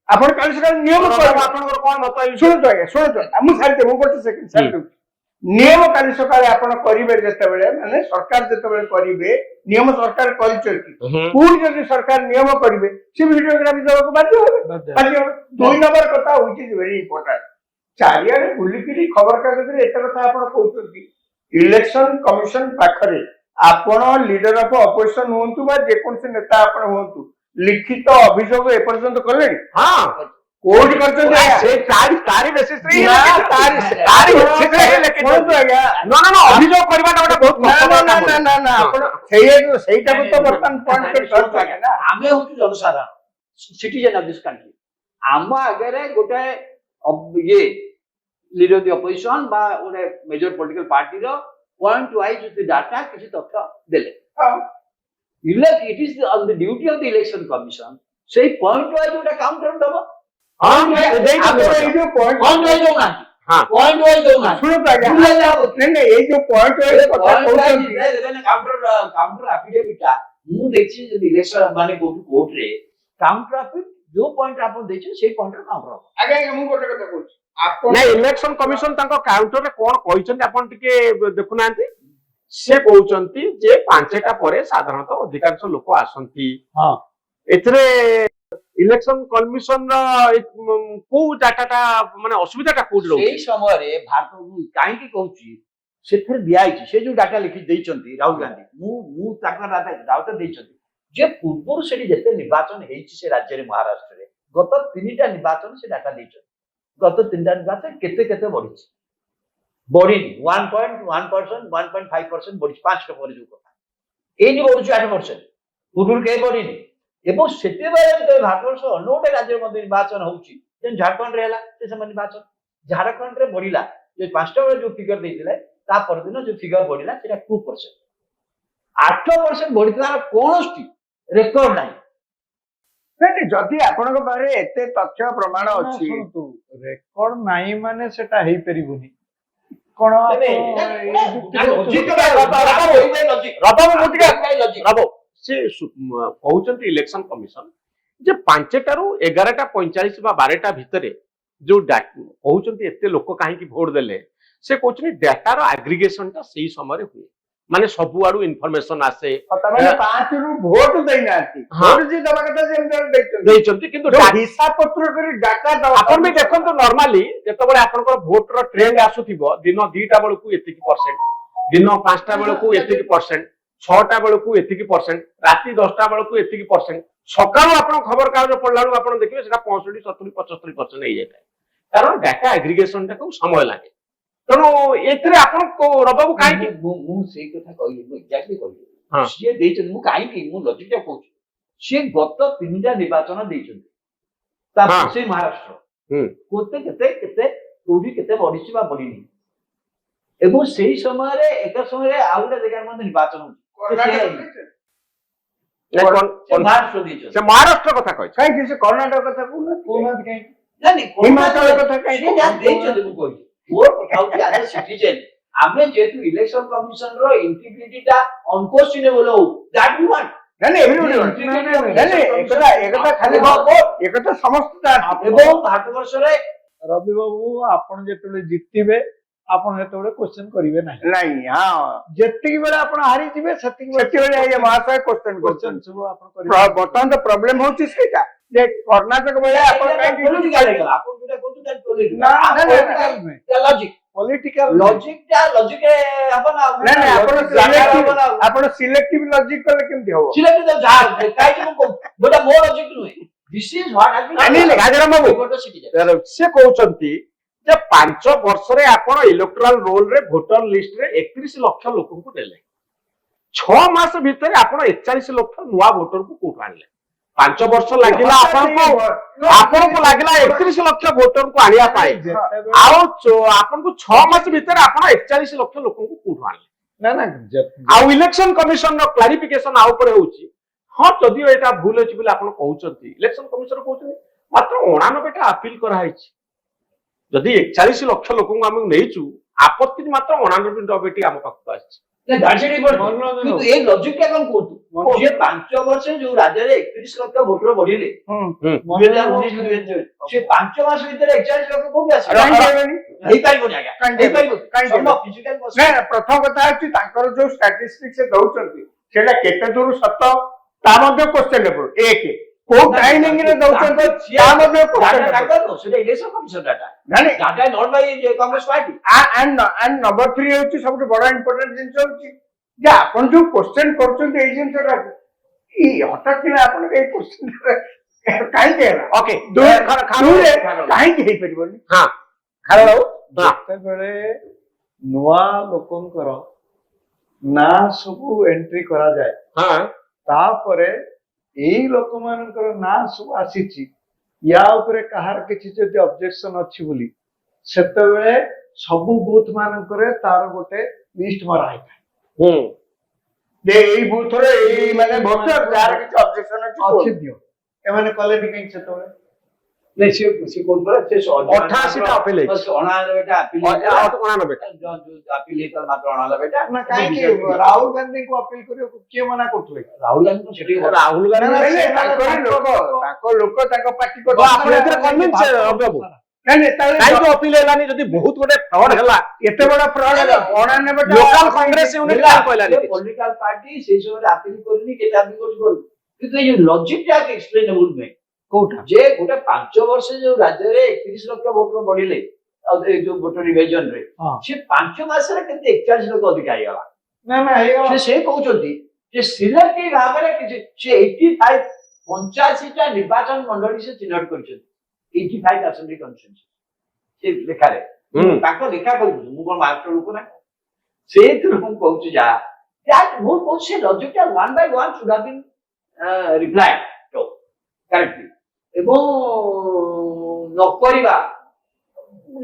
Speaker 1: ଆପଣ କାଲି ସକାଳେ ନିୟମ
Speaker 4: ଆପଣଙ୍କର କଣ ମତ?
Speaker 1: ଶୁଣନ୍ତୁ ଆଜ୍ଞା, ଶୁଣନ୍ତୁ ମୁଁ ଛାଡ଼ିଦେବି, ମୁଁ ଗୋଟେ ସେକେଣ୍ଡ ଛାଡ଼ିଦେଉଛି। ନିୟମ କାଲି ସକାଳେ ଆପଣ କରିବେ ଯେତେବେଳେ, ମାନେ ସରକାର ଯେତେବେଳେ କରିବେ, ନିୟମ ସରକାର କରିଛନ୍ତି, ପୁଣି ଯଦି ସରକାର ନିୟମ କରିବେ ସେ ଭିଡିଓଗ୍ରାଫି ଦେବାକୁ ବାଧ୍ୟ ହେବେ। 2 ନମ୍ବର କଥା ହଉଛି ଭେରି ଇମ୍ପୋର୍ଟାଣ୍ଟ। ଚାରିଆଡେ ବୁଲିକିରି ଖବରକାଗଜରେ ଏତେ କଥା ଆପଣ କହୁଛନ୍ତି। ଇଲେକ୍ସନ କମିଶନ ପାଖରେ ଆପଣ ଲିଡର ଅଫ ଅପୋଜିସନ ହୁଅନ୍ତୁ ବା ଯେକୌଣସି ନେତା ଆପଣ ହୁଅନ୍ତୁ, ଲିଖିତ ଅଭିଯୋଗ ଏପର୍ଯ୍ୟନ୍ତ କଲେଣି? କୋଉଠି କରିଛନ୍ତି?
Speaker 4: ଅଭିଯୋଗ କରିବାଟା ଗୋଟେ ବହୁତ
Speaker 1: ସେଇଟାକୁ ତ ବର୍ତ୍ତମାନ
Speaker 5: ଆମେ ହଉଛୁ ଜନସାଧାରଣ, ସିଟିଜେନ ଅଫ ଦିସ୍ କଣ୍ଟ୍ରି। ଆମ ଆଗରେ ଗୋଟେ ଇଏ ଲିଡର ଦି ଅପୋଜିସନ ବା ଗୋଟେ ମେଜର ପଲିଟିକାଲ ପାର୍ଟିର ପଏଣ୍ଟ ୱାଇଜ ଡାଟା କିଛି ତଥ୍ୟ ଦେଲେ, ଇଟ୍ is on the duty of the election commission ସେଇ ପଏଣ୍ଟ ୱାଇଜ ଗୋଟେ କାଉଣ୍ଟର ଦବ। ମୁଁ ଦେଖିଛି ଯଦି ଇଲେକ୍ସନ ମାନେ କୋର୍ଟରେ କାଉଣ୍ଟର जो पॉइंट आप देछे से पॉइंट काउंटर हो
Speaker 1: ଆଜ୍ଞା ଆଜ୍ଞା ମୁଁ ଗୋଟେ କଥା କହୁଛି ଆପଣ
Speaker 4: ନା ଇଲେକ୍ସନ କମିଶନ ତାଙ୍କ କାଉଣ୍ଟରରେ କଣ କହିଛନ୍ତି ଆପଣ ଟିକେ ଦେଖୁନାହାନ୍ତି। ସେ କହୁଛନ୍ତି ଯେ 5ଟା ପରେ ସାଧାରଣତଃ ଅଧିକାଂଶ ଲୋକ ଆସନ୍ତି।
Speaker 2: ହଁ।
Speaker 4: ଏଥିରେ ଇଲେକ୍ସନ କମିଶନ କୋଉ ଡାଟାଟା ମାନେ ଅସୁବିଧାଟା କୋଉଠି ରହୁଛି?
Speaker 5: ସେଇ ସମୟରେ ଭାରତ କାହିଁକି କହୁଛି ସେଥିରେ ଦିଆଯାଇଛି ସେ ଯୋଉ ଡାଟା ଲିଖି ଦେଇଛନ୍ତି ରାହୁଲ ଗାନ୍ଧୀ ମୁଁ ତାଙ୍କ ଡାଟା ଦେଇଛନ୍ତି ଯେ ପୂର୍ବରୁ ସେଠି ଯେତେ ନିର୍ବାଚନ ହେଇଛି ସେ ରାଜ୍ୟରେ ମହାରାଷ୍ଟ୍ରରେ ଗତ 3ଟା ନିର୍ବାଚନ ସେ ଡାଟା ଦେଇଛନ୍ତି ଗତ 3ଟା ନିର୍ବାଚନ କେତେ କେତେ ବଢିଛି ବଢିନି 1.1% 1.5% ବଢିଛି 5ଟା ପରେ ଯୋଉ କଥା ଏଇନି ବଢୁଛି 8% ପୂର୍ବରୁ କେହି ବଢିନି ଏବଂ ସେତେବେଳେ ଯେତେବେଳେ ଭାରତବର୍ଷ ଅନ୍ୟ ଗୋଟେ ରାଜ୍ୟରେ ମଧ୍ୟ ନିର୍ବାଚନ ହଉଛି ଯେମିତି ଝାଡଖଣ୍ଡରେ ହେଲା ସେ ସେମାନେ ନିର୍ବାଚନ ଝାଡଖଣ୍ଡରେ ବଢିଲା ଯେ 5ଟା ବେଳେ ଯୋଉ ଫିଗର ଦେଇଥିଲେ ତା ପରଦିନ ଯୋଉ ଫିଗର ବଢିଲା ସେଟା 2%। 8% ବଢିଥିବାର କୌଣସି ରେକର୍ଡ ନାହିଁ।
Speaker 1: ନାଇଁ ଯଦି ଆପଣଙ୍କ ପାଖରେ ଏତେ ତଥ୍ୟ ପ୍ରମାଣ ଅଛି
Speaker 3: ରେକର୍ଡ ନାହିଁ ମାନେ ସେଟା ହେଇପାରିବନି କଣ
Speaker 4: ସେ କହୁଛନ୍ତି ଇଲେକ୍ସନ କମିଶନ ଯେ 5ଟାରୁ 11ଟା 45 ବା 12ଟା ଭିତରେ ଯୋଉ କହୁଛନ୍ତି ଏତେ ଲୋକ କାହିଁକି ଭୋଟ ଦେଲେ ସେ କହୁଛନ୍ତି ଡାଟାର ଆଗ୍ରିଗେସନଟା ସେଇ ସମୟରେ ହୁଏ ମାନେ ସବୁଆଡୁ ଇନଫର୍ମେସନ ଆସେ।
Speaker 1: ତାମାନେ 5ରୁ ଭୋଟ ଦେଇନାହାନ୍ତି ଭୋଟ ଯିଏ ଦବା କଥା ଯେମିତି
Speaker 4: ଦେଇଛନ୍ତି କିନ୍ତୁ
Speaker 1: ହିସାବ ପତ୍ର କରି ଡାଟା
Speaker 4: ଆପଣ ବି ଦେଖନ୍ତୁ ନର୍ମାଲି ଯେତେବେଳେ ଆପଣଙ୍କର ଭୋଟର ଟ୍ରେଣ୍ଡ ଆସୁଥିବ ଦିନ 2ଟା ବେଳକୁ ଏତିକି ପରସେଣ୍ଟ ଦିନ 5ଟା ବେଳକୁ ଏତିକି ପରସେଣ୍ଟ 6ଟା ବେଳକୁ ଏତିକି ପରସେଣ୍ଟ ରାତି 10ଟା ବେଳକୁ ଏତିକି ପରସେଣ୍ଟ ସକାଳୁ ଆପଣ ଖବର କାଗଜ ପଢିଲା ବେଳକୁ ଆପଣ ଦେଖିବେ ସେଟା 65 70 75% ହେଇଯାଇଥାଏ କାରଣ ଡାଟା ଆଗ୍ରିଗେସନଟାକୁ ସମୟ ଲାଗେ। ତେଣୁ ଏଥିରେ ଆପଣ ରବାବୁ କାହିଁକି
Speaker 5: ମୁଁ ସେଇ କଥା କହିଲି ମୁଁ ଏକ୍ଜାକ୍ଟଲି କହିଲି ସିଏ ଦେଇଛନ୍ତି ମୁଁ କାହିଁକି ମୁଁ ଲଜିକଟା କହୁଛି ସିଏ ଗତ 3ଟା ନିର୍ବାଚନ ଦେଇଛନ୍ତି ତାପରେ ସେ ମହାରାଷ୍ଟ୍ର କେତେ କେତେ କେତେ କୋଉଠି କେତେ ବଢିଛି ବା ବଢିନି ଏବଂ ସେଇ ସମୟରେ ଏକ ସମୟରେ ଆଉ ଗୋଟେ ଜାଗାରେ ମଧ୍ୟ ନିର୍ବାଚନ ହଉଛି
Speaker 4: ସେ ମହାରାଷ୍ଟ୍ର କଥା କହିଛି
Speaker 1: କାହିଁକି ସେ କର୍ଣ୍ଣାଟକ କଥା କହୁନାହାନ୍ତି କାହିଁକି
Speaker 5: ହିମାଚଳ କଥା କାହିଁକି ଦେଇଛନ୍ତି ମୁଁ କହିଲି ମୋର କଥା ହଉଛି ଆଜ ସିଟିଜେନ ଆମେ ଯେହେତୁ ଇଲେକ୍ସନ କମିଶନର ଇଣ୍ଟିଗ୍ରିଟିଟା ଅନକ୍ୱେଶ୍ଚନେବଲ ହଉ ଦ୍ୟାଟ୍ वी वांट
Speaker 1: ଏକଥା ସମସ୍ତେ
Speaker 5: ଏବଂ ଭାରତବର୍ଷରେ
Speaker 3: ରବି ବାବୁ ଆପଣ ଯେତେବେଳେ ଜିତିବେ ଆପଣ ସେତେବେଳେ କ୍ୱେଶ୍ଚନ କରିବେ ନାହିଁ
Speaker 1: ନାଇଁ ହଁ
Speaker 3: ଯେତିକି ବେଳେ ଆପଣ ହାରିଯିବେ
Speaker 1: ସେତିକିବେଳେ ମହାଶୟ କ୍ୱେଶ୍ଚନ
Speaker 3: କ୍ୱେଶ୍ଚନ ସବୁ ଆପଣ କରିବେ
Speaker 1: ବର୍ତ୍ତମାନ ତ ପ୍ରୋବ୍ଲେମ ହଉଛି ସେଇଟା ଯେ କର୍ଣ୍ଣାଟକ ବେଳେ ଆପଣ କାହିଁକି
Speaker 5: ପଲିଟିକାଲ ହେଇଗଲା ଆପଣ ଯୋଉଟା କହୁଛନ୍ତି ଲଜିକ
Speaker 3: ପଲିଟିକାଲ
Speaker 5: ଲଜିକଟା ଲଜିକ ହବ ନା
Speaker 1: ନାଇଁ ଆପଣ ସିଲେକ୍ଟିଭ ଲଜିକ କଲେ କେମିତି ହବ
Speaker 5: ସିଲେକ୍ଟିଭ କାହିଁକି ମୁଁ ଗୋଟା ମୋ ଲଜିକ ନୁହେଁ ଦିସ୍ ଇଜ ହ୍ୱାଟ
Speaker 4: ସେ କହୁଛନ୍ତି ଯେ 5 ବର୍ଷରେ ଆପଣ ଇଲେକ୍ଟୋରାଲ ରୋଲରେ ଭୋଟର ଲିଷ୍ଟରେ 31 ଲକ୍ଷ ଲୋକଙ୍କୁ ଦେଲେ 6 ମାସ ଭିତରେ ଆପଣ 41 ଲକ୍ଷ ନୂଆ ଭୋଟରକୁ କୋଉଠୁ ଆଣିଲେ 5 ବର୍ଷ ଲାଗିଲା ଆପଣଙ୍କୁ ଲାଗିଲା 31 ଲକ୍ଷ ଭୋଟରକୁ ଆଣିବା ପାଇଁ ଆଉ ଆପଣଙ୍କୁ 6 ମାସ ଭିତରେ ଆପଣ 41 ଲକ୍ଷ ଲୋକଙ୍କୁ କୋଉଠୁ ଆଣିଲେ ଆଉ ଇଲେକ୍ସନ କମିଶନର କ୍ଲାରିଫିକେସନ ଆଉ ଉପରେ ହଉଛି ହଁ ଯଦିଓ ଏଇଟା ଭୁଲ ଅଛି ବୋଲି ଆପଣ କହୁଛନ୍ତି ଇଲେକ୍ସନ କମିଶନର କହୁଛନ୍ତି ମାତ୍ର 89ଟା ଆପିଲ କରାହେଇଛି ଯଦି 41 ଲକ୍ଷ ଲୋକଙ୍କୁ ଆମେ ନେଇଛୁ ଆପତ୍ତି ମାତ୍ର 89ଟି ଆମ ପାଖକୁ ଆସିଛି
Speaker 5: କିନ୍ତୁ ଏଇ ଲଜିକଟା କଣ କହୁଛୁ ଯେ 5 ବର୍ଷ ଯୋଉ ରାଜ୍ୟରେ 31 ଲକ୍ଷ ଭୋଟର ବଢିଲେ 2019 ସେ 5 ମାସ ଭିତରେ 41 ଲକ୍ଷ କୋଉଠି ଆସିବ ହେଇପାରିବନି ଆଜ୍ଞା
Speaker 1: ପ୍ରଥମ କଥା ହଉଛି ତାଙ୍କର ଯୋଉ ଷ୍ଟାଟିଷ୍ଟିକ୍ସ ସେ ଦଉଛନ୍ତି ସେଇଟା କେତେ ଦୂର ସତ ତା ମଧ୍ୟ କ୍ୱେଶ୍ଚନେବଲ ଏକ କୋଉ ଟାଇମିଂରେ ଦଉଛନ୍ତି ତା ମଧ୍ୟ
Speaker 5: ସେଟା election commission data data not Bai Congress party
Speaker 1: and number 3 ହଉଛି ସବୁଠୁ ବଡ ଇମ୍ପୋର୍ଟାଣ୍ଟ ଜିନିଷ ହଉଛି ଯେ ଆପଣ ଯୋଉ କ୍ୱେଶ୍ଚନ କରୁଛନ୍ତି ଏଇ ଜିନିଷଟା ହଠାତ୍ କିନା ଆପଣ ଏଇ କ୍ୱେଶ୍ଚନ କାହିଁକି ହେଲା ଓକେ କାହିଁକି ହେଇପାରିବନି
Speaker 3: ଯେତେବେଳେ ନୂଆ ଲୋକଙ୍କର ନାଁ ସବୁ ଏଣ୍ଟ୍ରି କରାଯାଏ ତାପରେ ଏଇ ଲୋକମାନଙ୍କର ନାଁ ସବୁ ଆସିଛି ୟା ଉପରେ କାହାର କିଛି ଯଦି ଅବଜେକ୍ସନ ଅଛି ବୋଲି ସେତେବେଳେ ସବୁ ବୁଥ ମାନଙ୍କରେ ତାର ଗୋଟେ ଲିଷ୍ଟ ମରା ହେଇଥାଏ
Speaker 1: ଏଇ ବୁଥରେ ଏଇ ମାନେ ଭୋଟର ଯାହାର କିଛି ଅବଜେକ୍ସନ ଅଛି
Speaker 3: ଦିଅ ଏମାନେ କଲେନି କାହିଁକି ସେତେବେଳେ
Speaker 5: नहीं से कौन पर से
Speaker 4: 88टा appeal ହେଇଛି।
Speaker 5: बस 89टा appeal
Speaker 4: 89ଟା
Speaker 5: appeal ହେଇଥିଲା ମାତ୍ର 89ଟା
Speaker 3: ନା କାହିଁକି ରାହୁଲ ଗାନ୍ଧୀଙ୍କୁ ଅପିଲ କରିବାକୁ କିଏ ମନା କରୁଥିଲେ?
Speaker 5: ରାହୁଲ ଗାନ୍ଧୀ ସେଠି
Speaker 4: ରାହୁଲ ଗାନ୍ଧୀ
Speaker 1: ନାଇଁ, ନାଇଁ, ତାଙ୍କ ଲୋକ ତାଙ୍କ ପାର୍ଟି
Speaker 4: ତ ଆପଣ ଏଥିରେ convince ଅଭିବାବୁ
Speaker 1: ନାଇଁ ତାହେଲେ
Speaker 4: କାହିଁକି ଅପିଲ ହେଲାନି ଯଦି ବହୁତ ଗୋଟେ ଫ୍ରଡ୍ ହେଲା
Speaker 1: ଏତେ ବଡ ଫ୍ରଡ୍ ହେଲା 99ଟା
Speaker 4: ଲୋକାଲ କଂଗ୍ରେସ ୟୁନିଟ କାହିଁ କହିଲାନି କିଛି?
Speaker 5: ପଲିଟିକାଲ ପାର୍ଟି ସେଇ ସମୟରେ appeal କରିନି କେତେ appeal କରୁଛି କିନ୍ତୁ ଏଇ ଯୋଉ ଲଜିକ ଟା ଏକ୍ସପ୍ଲେନେବୁଲ ନୁହେଁ
Speaker 3: କୋଉଟା?
Speaker 5: ଯେ ଗୋଟେ 5 ବର୍ଷ ଯୋଉ ରାଜ୍ୟରେ 31 ଲକ୍ଷ ଭୋଟର ବଢିଲେ ଆଉ ଏଇ ଯୋଉ ଭୋଟର ରିଭିଜନ ରେ
Speaker 3: ହଁ।
Speaker 5: ସେ 5 ମାସରେ କେତେ 41 ଲକ୍ଷ ଅଧିକା ହେଇଗଲା
Speaker 3: ନା ହେଇଗଲା।
Speaker 5: ସେ କହୁଛନ୍ତି ଯେ ସିଲେକ୍ଟିଭ ଭାବରେ କିଛି ସେ 85 85ଟା ନିର୍ବାଚନ ମଣ୍ଡଳୀ ସେ ଚିହ୍ନଟ କରିଛନ୍ତି 85 ଆସେମ୍ବଲି କନଷ୍ଟିଚ୍ୟୁଏନ୍ସି ସେ ଲେଖାରେ ତାଙ୍କ ଲେଖା କହୁଛି ମୁଁ କଣ ମାଷ୍ଟର ଲୋକ ନା ସେଇଥିରୁ ମୁଁ କହୁଛି ଯାହା ମୁଁ କହୁଛି ସେ ଲଜିକଟା 1 by 1 should have been replied to correctly ଏବଂ ନ କରିବା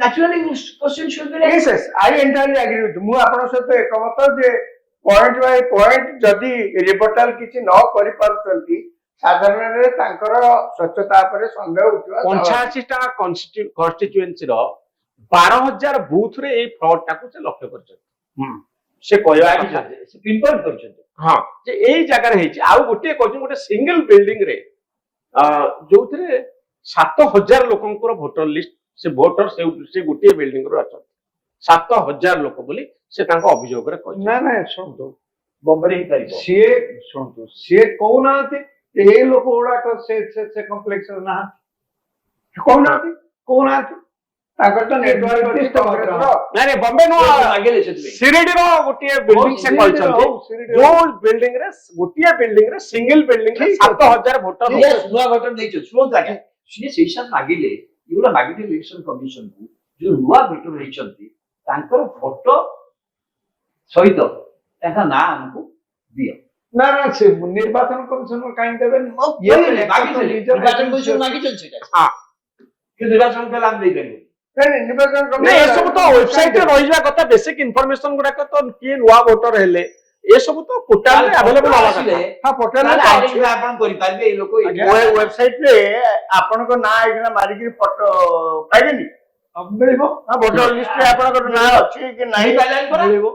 Speaker 5: naturally question should be raised.
Speaker 1: yes I entirely agree with you। ମୁଁ ଆପଣଙ୍କ ସହିତ ଏକମତ ଯେ ପଏଣ୍ଟ ବାଇ ପଏଣ୍ଟ ଯଦି ରିପୋର୍ଟାଲ କିଛି ନ କରିପାରୁଛନ୍ତି ସାଧାରଣରେ ତାଙ୍କର ସ୍ୱଚ୍ଛତା ଉପରେ ସନ୍ଦେହ ଉଠିବା
Speaker 4: 85ଟା କନଷ୍ଟିଚ୍ୟୁଏନ୍ସି ର 12,000 ବୁଥ ରେ ଏଇ ଫ୍ରଡ୍ ଟାକୁ ସେ ଲକ୍ଷ୍ୟ କରିଛନ୍ତି ସେ କହିବା କଥା।
Speaker 5: ସେ pinpoint କରିଛନ୍ତି
Speaker 4: ହଁ ଯେ ଏଇ ଜାଗାରେ ହେଇଛି ଆଉ ଗୋଟିଏ କହିଛନ୍ତି ଗୋଟେ ସିଙ୍ଗଲ ବିଲ୍ଡିଂ ରେ ଯୋଉଥିରେ 7,000 ଲୋକଙ୍କର ଭୋଟର ଲିଷ୍ଟ ସେ ଭୋଟର ସେ ଗୋଟିଏ ବିଲ୍ଡିଂ ରୁ ଅଛନ୍ତି 7,000 ଲୋକ ବୋଲି ସେ ତାଙ୍କ ଅଭିଯୋଗରେ କହିଛନ୍ତି।
Speaker 3: ନା ଶୁଣନ୍ତୁ
Speaker 5: ବମ୍ବେରେ ହେଇପାରିବ
Speaker 3: ସିଏ ଶୁଣନ୍ତୁ ସିଏ କହୁନାହାନ୍ତି ଏଇ ଲୋକ ଗୁଡାକ ସେ କମ୍ପ୍ଲେକ୍ସ ନାହାନ୍ତି କହୁନାହାନ୍ତି
Speaker 1: ତାଙ୍କର ତ ନେଟୱାର୍କ ଅଛି କଂଗ୍ରେସର।
Speaker 4: ନାଇଁ ବମ୍ବେ ନୁହଁ
Speaker 5: ମାଗିଲେ ସେଥିପାଇଁ
Speaker 4: ଶିରିଡିର ଗୋଟିଏ ବିଲ୍ଡିଂ ସେ କହିଛନ୍ତି ଯୋଉ ବିଲ୍ଡିଂ ରେ ଗୋଟିଏ ବିଲ୍ଡିଂ ରେ ସିଙ୍ଗଲ ବିଲ୍ଡିଂ ରେ 7,000 ଭୋଟର
Speaker 5: Yes, ନୂଆ ଭୋଟର ନେଇଛନ୍ତି ଶୁଣନ୍ତୁ ଆଜ୍ଞା ସିଏ ସେଇ ସାଥ ମାଗିଲେ ଏଗୁଡ଼ା ମାଗିଥିଲେ ଇଲେକ୍ସନ କମିଶନକୁ ଯୋଉ ନୂଆ ଭୋଟର ହେଇଛନ୍ତି ତାଙ୍କର ଫଟୋ ସହିତ ତାଙ୍କ ନାଁ ଆମକୁ ଦିଅ
Speaker 3: ନା ସେ ନିର୍ବାଚନ କମିଶନ କାହିଁକି ଦେବେନି?
Speaker 5: ନିର୍ବାଚନ କମିଶନ ମାଗିଛନ୍ତି ସେଇଟା
Speaker 4: ହଁ
Speaker 5: କିନ୍ତୁ ନିର୍ବାଚନ କଲେ ଆମେ ଦେଇପାରିବୁ
Speaker 1: ନିର୍ବାଚନ
Speaker 4: ନାଇଁ ଏସବୁ ତ ୱେବସାଇଟ ରେ ରହିଯିବା କଥା ବେସିକ ଇନଫରମେସନ ଗୁଡାକ ତ କିଏ ନୂଆ ଭୋଟର ହେଲେ ଏସବୁ ତ ପୋର୍ଟାଲ ରେ ଆଭେଲେବଲ ହବା କଥା।
Speaker 1: ହଁ ପୋର୍ଟାଲ
Speaker 5: ଆପଣ କରିପାରିବେ ଏଇ ଲୋକ
Speaker 1: ୱେବସାଇଟ ରେ ଆପଣଙ୍କ ନାଁ ଏଇଖିନା ମାରିକି ଫଟୋ ପାଇବେନି
Speaker 3: ମିଳିବ
Speaker 1: ହଁ ଭୋଟର ଲିଷ୍ଟ ରେ ଆପଣଙ୍କର ନାଁ ଅଛି କି ନାହିଁ
Speaker 5: ମିଳିବ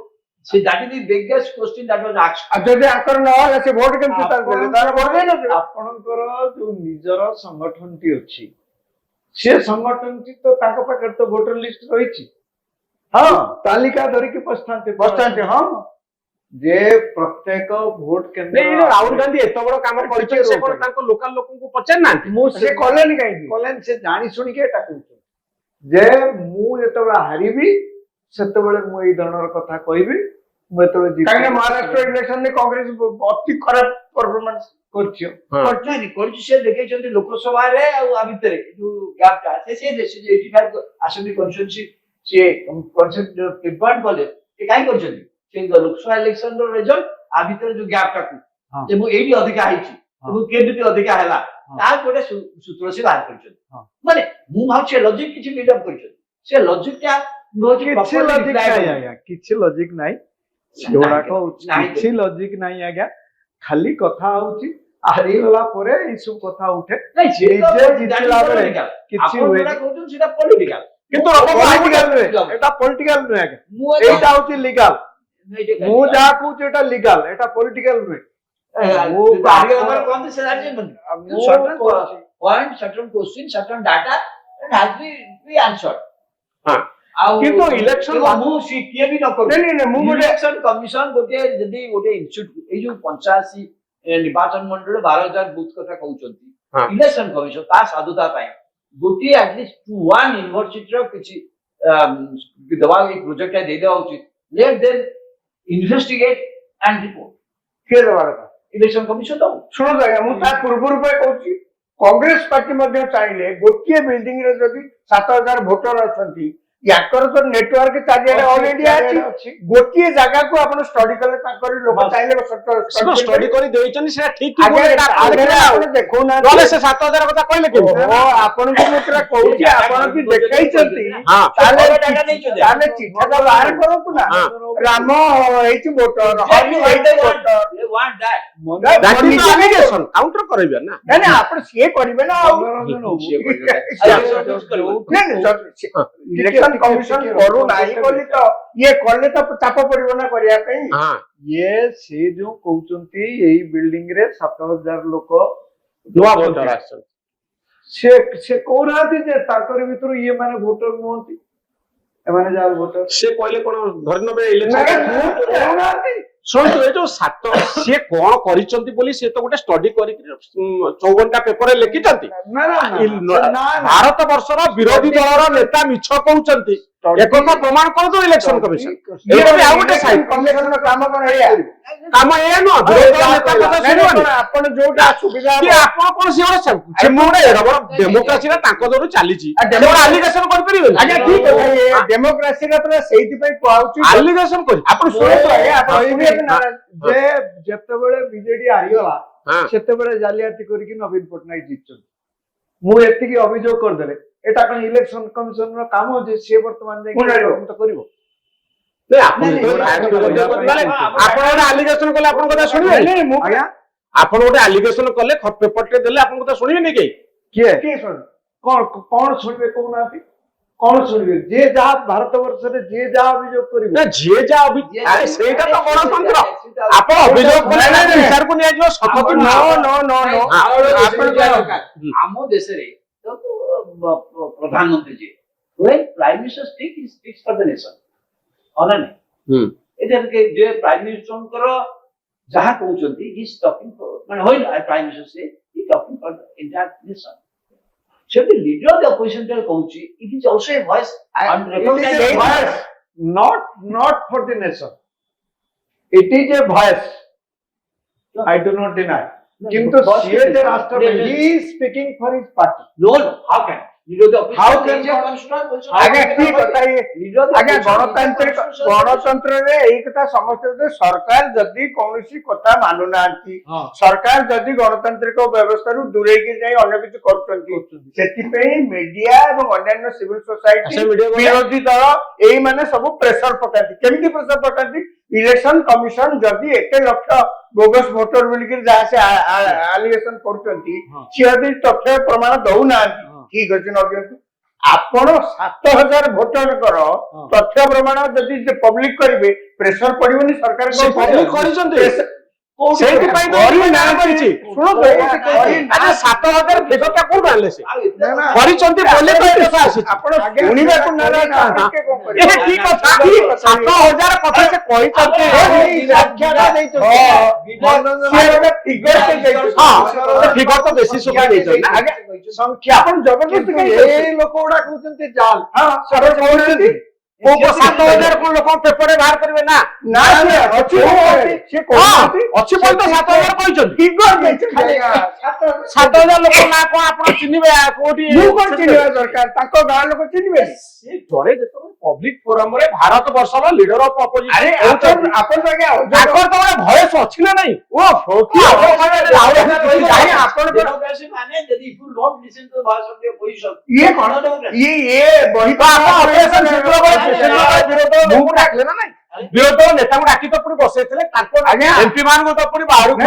Speaker 5: ସେ that is the biggest question that was asked
Speaker 1: ଆଉ ଯଦି ଆଙ୍କର ନ ହେଲା ସେ ଭୋଟ କେମିତି ତାହେଲେ ଦେବେ ତାହେଲେ ଭୋଟ ଦେଇନଥିବେ।
Speaker 3: ଆପଣଙ୍କର ଯୋଉ ନିଜର ସଂଗଠନଟି ଅଛି ସେ ସଂଗଠନଟି ତ ତାଙ୍କ ପାଖରେ ତ ଭୋଟର ଲିଷ୍ଟ ରହିଛି
Speaker 1: ହଁ
Speaker 3: ତାଲିକା ଧରିକି ବସିଥାନ୍ତି
Speaker 1: ହଁ
Speaker 3: ଯେ ପ୍ରତ୍ୟେକ ଭୋଟ କେନ୍ଦ୍ର
Speaker 4: ରାହୁଲ ଗାନ୍ଧୀ ଏତେ ବଡ କାମ କରିଛନ୍ତି ସେ କଣ ତାଙ୍କ ଲୋକାଲ ଲୋକଙ୍କୁ ପଚାରି ନାହାନ୍ତି
Speaker 3: ମୁଁ
Speaker 1: ସେ କଲେନି କାହିଁକି
Speaker 3: କଲେନି ସେ ଜାଣି ଶୁଣିକି ଏଟା କହୁଛନ୍ତି ଯେ ମୁଁ ଯେତେବେଳେ ହାରିବି ସେତେବେଳେ ମୁଁ ଏଇ ଧରଣର କଥା କହିବି ମୁଁ ଯେତେବେଳେ
Speaker 1: କାହିଁକିନା ମହାରାଷ୍ଟ୍ର ଇଲେକ୍ସନ ରେ କଂଗ୍ରେସ ଅତି ଖରାପ ପରଫର୍ମାନ୍ସ
Speaker 3: କରିଛି
Speaker 5: କରିଛି ସେ ଦେଖେଇଛନ୍ତି ଲୋକସଭାରେ ଆଉ ଆ ଭିତରେ ଯୋଉ ଗ୍ୟାପ୍ ଟା ସେ 85 ଆସେମ୍ବଲି କନଷ୍ଟିଚ୍ୟୁଏନ୍ସି ସେ ପିନପଏଣ୍ଟ କଲେ ସେ କାହିଁ କରିଛନ୍ତି ସେ ଲୋକସଭା ଇଲେକ୍ସନ ର ରେଜଲ୍ଟ ଆ ଭିତରେ ଯୋଉ ଗ୍ୟାପ୍ ଟାକୁ ଯେ ମୁଁ ଏଇଠି ଅଧିକା ହେଇଛି ମୁଁ କେମିତି ଅଧିକା ହେଲା ତା ଗୋଟେ ସୂତ୍ର ସେ ବାହାର କରିଛନ୍ତି ମାନେ ମୁଁ ଭାବୁଛି ସେ ଲଜିକ କିଛି ବିଲ୍ଡଅପ୍ କରିଛନ୍ତି ସେ ଲଜିକ ଟା
Speaker 3: କିଛି ଲଜିକ ନାହିଁ ସେଗୁଡାକ କିଛି ଲଜିକ ନାହିଁ ଆଜ୍ଞା ଖାଲି କଥା ହଉଛି ହାରିଗଲା ପରେ ଏଇ ସବୁ କଥା ଉଠେ ଜିତିଲା ବେଳେ କିଛି ହୁଏ କିନ୍ତୁ ଏଟା ପଲିଟିକାଲ ନୁହେଁ ଆଜ୍ଞା ଏଇଟା ହଉଛି ଲିଗାଲ ମୁଁ ଯାହା କହୁଛି ଏଟା ଲିଗାଲ ଏଟା ପଲିଟିକାଲ ନୁହେଁ
Speaker 4: କିନ୍ତୁ ଇଲେକ୍ସନ
Speaker 5: ଇଲେକ୍ସନ କମିଶନ ଗୋଟିଏ ଯଦି ଗୋଟେ ଇନଷ୍ଟିଚ୍ୟୁଟ ଏଇ ଯୋଉ 85 ନିର୍ବାଚନ ମଣ୍ଡଳ 12,000 ବୁଥ କଥା କହୁଛନ୍ତି ଇଲେକ୍ସନ କମିଶନ ତା ସାଧୁତା ପାଇଁ ଗୋଟିଏ ଆଟଲିଷ୍ଟ 1 ୟୁନିଭର୍ସିଟିର କିଛି ଦେବା ଏଇ ପ୍ରୋଜେକ୍ଟଟା ଦେଇଦେବା ଉଚିତ late then investigate and report
Speaker 1: କିଏ ଦେବା କଥା
Speaker 5: ଇଲେକ୍ସନ କମିଶନ ଦଉ
Speaker 1: ଶୁଣନ୍ତୁ ଆଜ୍ଞା ମୁଁ ତା ପୂର୍ବରୁ କହୁଛି କଂଗ୍ରେସ ପାର୍ଟି ମଧ୍ୟ ଚାହିଁଲେ ଗୋଟିଏ ବିଲ୍ଡିଂ ରେ ଯଦି 7,000 ଭୋଟର ଅଛନ୍ତି ୟାଙ୍କର ତ ନେଟୱାର୍କ ଚାରିଆଡେ ଅଲ୍ ଇଣ୍ଡିଆ ଅଛି ଗୋଟିଏ ଜାଗାକୁ ଆପଣ ଷ୍ଟଡି କଲେ ତାଙ୍କର ଲୋକ ଚାହିଁଲେ
Speaker 4: ଷ୍ଟଡି କରି ଦେଇଛନ୍ତି ସେଟା ଠିକ କି ଭୁଲ
Speaker 1: ଆଜ୍ଞା,
Speaker 4: ଏଇଟା ଆପଣ ଦେଖିବେ ନା ଆଉ।
Speaker 1: ଆପଣ ଦେଖଉନାହାନ୍ତି
Speaker 4: ନହେଲେ ସେ 7,000 କଥା କହିଲେ କେମିତି?
Speaker 1: ଆପଣଙ୍କୁ ମୁଁ ପୁରା କହୁଛି ଆପଣ ବି ଦେଖେଇଛନ୍ତି
Speaker 4: ହଁ
Speaker 1: ତାହେଲେ
Speaker 5: ଡାଟା ଦେଇଛନ୍ତି।
Speaker 1: ତାହେଲେ ଚିଠାଟା ବାହାର କରନ୍ତୁ ନା
Speaker 4: ହଁ।
Speaker 1: ରାମ ହେଇଛି ଭୋଟର ହରି ହେଇଛି voter
Speaker 4: that is the allegation counter କରିବେ ନା।
Speaker 1: ନାଇଁ ନାଇଁ ଆପଣ ସିଏ କରିବେ ନା ଆଉ ଇଲେକ୍ସନ କମିଶନ କରୁନାହିଁ ବୋଲି ତ ଇଏ କଲେ ତ ଚାପ ପଡିବ ନା କରିବା ପାଇଁ।
Speaker 4: ହଁ
Speaker 3: ଇଏ ସେ ଯୋଉ କହୁଛନ୍ତି ଏଇ ବିଲ୍ଡିଂ ରେ 7,000 ଲୋକ
Speaker 4: ନୂଆ ଭୋଟର ଆସିଛନ୍ତି।
Speaker 3: ସେ କହୁନାହାନ୍ତି ଯେ ତାଙ୍କର ଭିତରୁ ଇଏ ମାନେ ଭୋଟର ନୁହନ୍ତି ଏମାନେ ଯାହା ଭୋଟର
Speaker 4: ସେ କହିଲେ କଣ ଧରି ନେବେ ଇଲେକ୍ସନ
Speaker 3: କହୁନାହାନ୍ତି
Speaker 4: ଶୁଣନ୍ତୁ ଏ ଯୋଉ ସିଏ କଣ କରିଛନ୍ତି ବୋଲି ସିଏ ତ ଗୋଟେ ଷ୍ଟଡି କରିକି 54ଟା ପେପରରେ ଲେଖିଛନ୍ତି। ଭାରତ ବର୍ଷର ବିରୋଧୀ ଦଳର ନେତା ମିଛ କହୁଛନ୍ତି ଏକଥା ପ୍ରମାଣ କରନ୍ତୁ ଇଲେକ୍ସନ କମିଶନ। ଏଇଟା ବି ଆଉ ଗୋଟେ ସାଇଡ
Speaker 1: କମିଶନର କାମ କଣ ଏଇଆ
Speaker 4: କାମ ଏ ନୁହଁ ବିରୋଧୀ ଦଳ ନେତା କଥା ଶୁଣିବନି।
Speaker 1: ଆପଣ ଯୋଉଟା ସୁବିଧା
Speaker 4: କି ଆପଣ କଣ ସିଏ ଗୋଟେ ମୁଁ ଗୋଟେ ଏଡ ବଡ ଡେମୋକ୍ରାସିରେ ତାଙ୍କ ଦରୁ ଚାଲିଛି ସେ ଗୋଟେ ଆଲିଗେସନ କରିପାରିବେନି।
Speaker 1: ଆଜ୍ଞା ଠିକ କଥା ଡେମୋକ୍ରାସିରେ ପୁରା ସେଇଥିପାଇଁ କୁହାଉଛି
Speaker 4: ଆଲିଗେସନ କରି
Speaker 1: ଆପଣ ଶୁଣନ୍ତୁ ଆଜ୍ଞା ଆପଣ ଶୁଣିବାକୁ ନାରାଜ
Speaker 3: ଯେ ଯେତେବେଳେ ବିଜେଡି ହାରିଗଲା
Speaker 4: ହଁ
Speaker 3: ସେତେବେଳେ ଜାଲିଆତି କରିକି ନବୀନ ପଟ୍ଟନାୟକ ଜିତିଛନ୍ତି। ମୁଁ ଏତିକି ଅଭିଯୋଗ କରିଦେଲେ ଏଟା କଣ ଇଲେକ୍ସନ କମିଶନର କାମ ଯେ ସିଏ ବର୍ତ୍ତମାନ ଯାଇକି ତଦନ୍ତ କରିବ।
Speaker 4: ଆପଣ ଗୋଟେ ଆଲିଗେସନ କଲେ ଆପଣଙ୍କ କଥା ଶୁଣିବେ
Speaker 3: ଆଜ୍ଞା
Speaker 4: ଆପଣ ଗୋଟେ ଆଲିଗେସନ କଲେ ପେପରଟେ ଦେଲେ ଆପଣଙ୍କ କଥା ଶୁଣିବେନି କେହି?
Speaker 3: କିଏ କଣ ଶୁଣିବେ କହୁନାହାନ୍ତି କଣ ଶୁଣିବେ ଯିଏ ଯାହା ଭାରତ ବର୍ଷରେ ଯିଏ ଯାହା ଅଭିଯୋଗ କରିବେ
Speaker 4: ନା ଯିଏ ଯାହା ସେଇଟା ତ ଗଣତନ୍ତ୍ର। ଆପଣ ଅଭିଯୋଗ କଲେ ନା ବିଚାରକୁ ନିଆଯିବ ସତ କି
Speaker 1: ନ
Speaker 5: ଆମ ଦେଶରେ ପ୍ରଧାନମନ୍ତ୍ରୀ ଯିଏ ପ୍ରାଇମ ମିନିଷ୍ଟର ସ୍ପିକ୍ସ ଫର ଦ ନେସନ ଏଠାରେ ଯେ ପ୍ରାଇମ ମିନିଷ୍ଟରଙ୍କର ଯାହା କହୁଛନ୍ତି ମାନେ ହୋଇ ପ୍ରାଇମ ମିନିଷ୍ଟର ସେ talking for the entire nation. ସେଠି ଲିଡର ଅଫ ଦ ଅପୋଜିସନ କହୁଛି ଇଟ୍ is also A voice
Speaker 3: not for the nation. It is a voice. I do not deny. କିନ୍ତୁ ସିଏ ଯେ ରାଷ୍ଟ୍ରପତି he is speaking for his party.
Speaker 5: No, how can?
Speaker 1: How can ଆଜ୍ଞା ଠିକ କଥା ଆଜ୍ଞା ଗଣତନ୍ତ୍ରରେ ଏଇ କଥା ସମସ୍ତେ ସରକାର ଯଦି କୌଣସି କଥା ମାନୁନାହାନ୍ତି ସରକାର ଯଦି ଗଣତାନ୍ତ୍ରିକ ବ୍ୟବସ୍ଥାରୁ ଦୂରେଇକି ଯାଇ ଅନ୍ୟ କିଛି କରୁଛନ୍ତି ସେଥିପାଇଁ ମିଡିଆ ଏବଂ ଅନ୍ୟାନ୍ୟ ସିଭିଲ ସୋସାଇଟି ବିରୋଧୀ ଦଳ ଏଇମାନେ ସବୁ ପ୍ରେସର ପକାନ୍ତି। କେମିତି ପ୍ରେସର ପକାନ୍ତି? ଇଲେକ୍ସନ କମିଶନ ଯଦି ଏତେ ଲକ୍ଷ ବୋଗସ୍ ଭୋଟର ବୋଲିକି ଯାହା ସେ ଆଲିଗେସନ କରୁଛନ୍ତି ସିଏ ଯଦି ତଥ୍ୟ ପ୍ରମାଣ ଦଉନାହାନ୍ତି ଠିକ ଅଛି ନ ଦିଅନ୍ତୁ। ଆପଣ 7,000 ଭୋଟରଙ୍କର ତଥ୍ୟ ପ୍ରମାଣ ଯଦି ପବ୍ଲିକ କରିବେ ପ୍ରେସର ପଡିବନି ସରକାର
Speaker 4: କରିଛନ୍ତି ସେଇଥିପାଇଁ ଶୁଣନ୍ତୁ 7,000 ଫିଗରଟା କୋଉଠୁ ଆଣିଲେ ସେ କରିଛନ୍ତି ବୋଲି ଆପଣ ଶୁଣିବାକୁ ନାରାଜ କି କଥା 7,000 କଥା ସେ କହିଛନ୍ତି ଫିଗର ତ ବେଶୀ ସୁଖା ଦେଇଛନ୍ତି
Speaker 1: ସଂଖ୍ୟା ଆପଣ ଜବରଦସ୍ତି
Speaker 3: ଏଇ ଲୋକ ଗୁଡା କହୁଛନ୍ତି ଜାଲ
Speaker 4: 7,000 କଣ ଲୋକ ପେପରରେ ବାହାର କରିବେ ନା ଅଛି ବୋଲି ତ 7,000 କହିଛନ୍ତି 7,000 ଲୋକ ନା କଣ ଆପଣ ଚିହ୍ନିବେ କୋଉଠି
Speaker 1: ଚିହ୍ନିବା ଦରକାର ତାଙ୍କ ଗାଁ ଲୋକ ଚିହ୍ନିବେ
Speaker 4: ସେ ଜଣେ ଯେତେବେଳେ ପବ୍ଲିକ ଫୋରମରେ ଭାରତ ବର୍ଷର ଲିଡର ଅଫ ଅପୋଜିସନ
Speaker 1: ଆପଣ
Speaker 4: ତାଙ୍କର ତ ଗୋଟେ ଭଏସ ଅଛି ନା ନାଇଁ
Speaker 1: ଇଏ କଣ ଇଏ ବହି
Speaker 4: ବିରୋଧ ନେତାଙ୍କୁ ଡାକି ତ ପୁଣି ବସେଇଥିଲେ ତାଙ୍କ ଏମପି ମାନଙ୍କୁ ତ ପୁଣି ବାହାରକୁ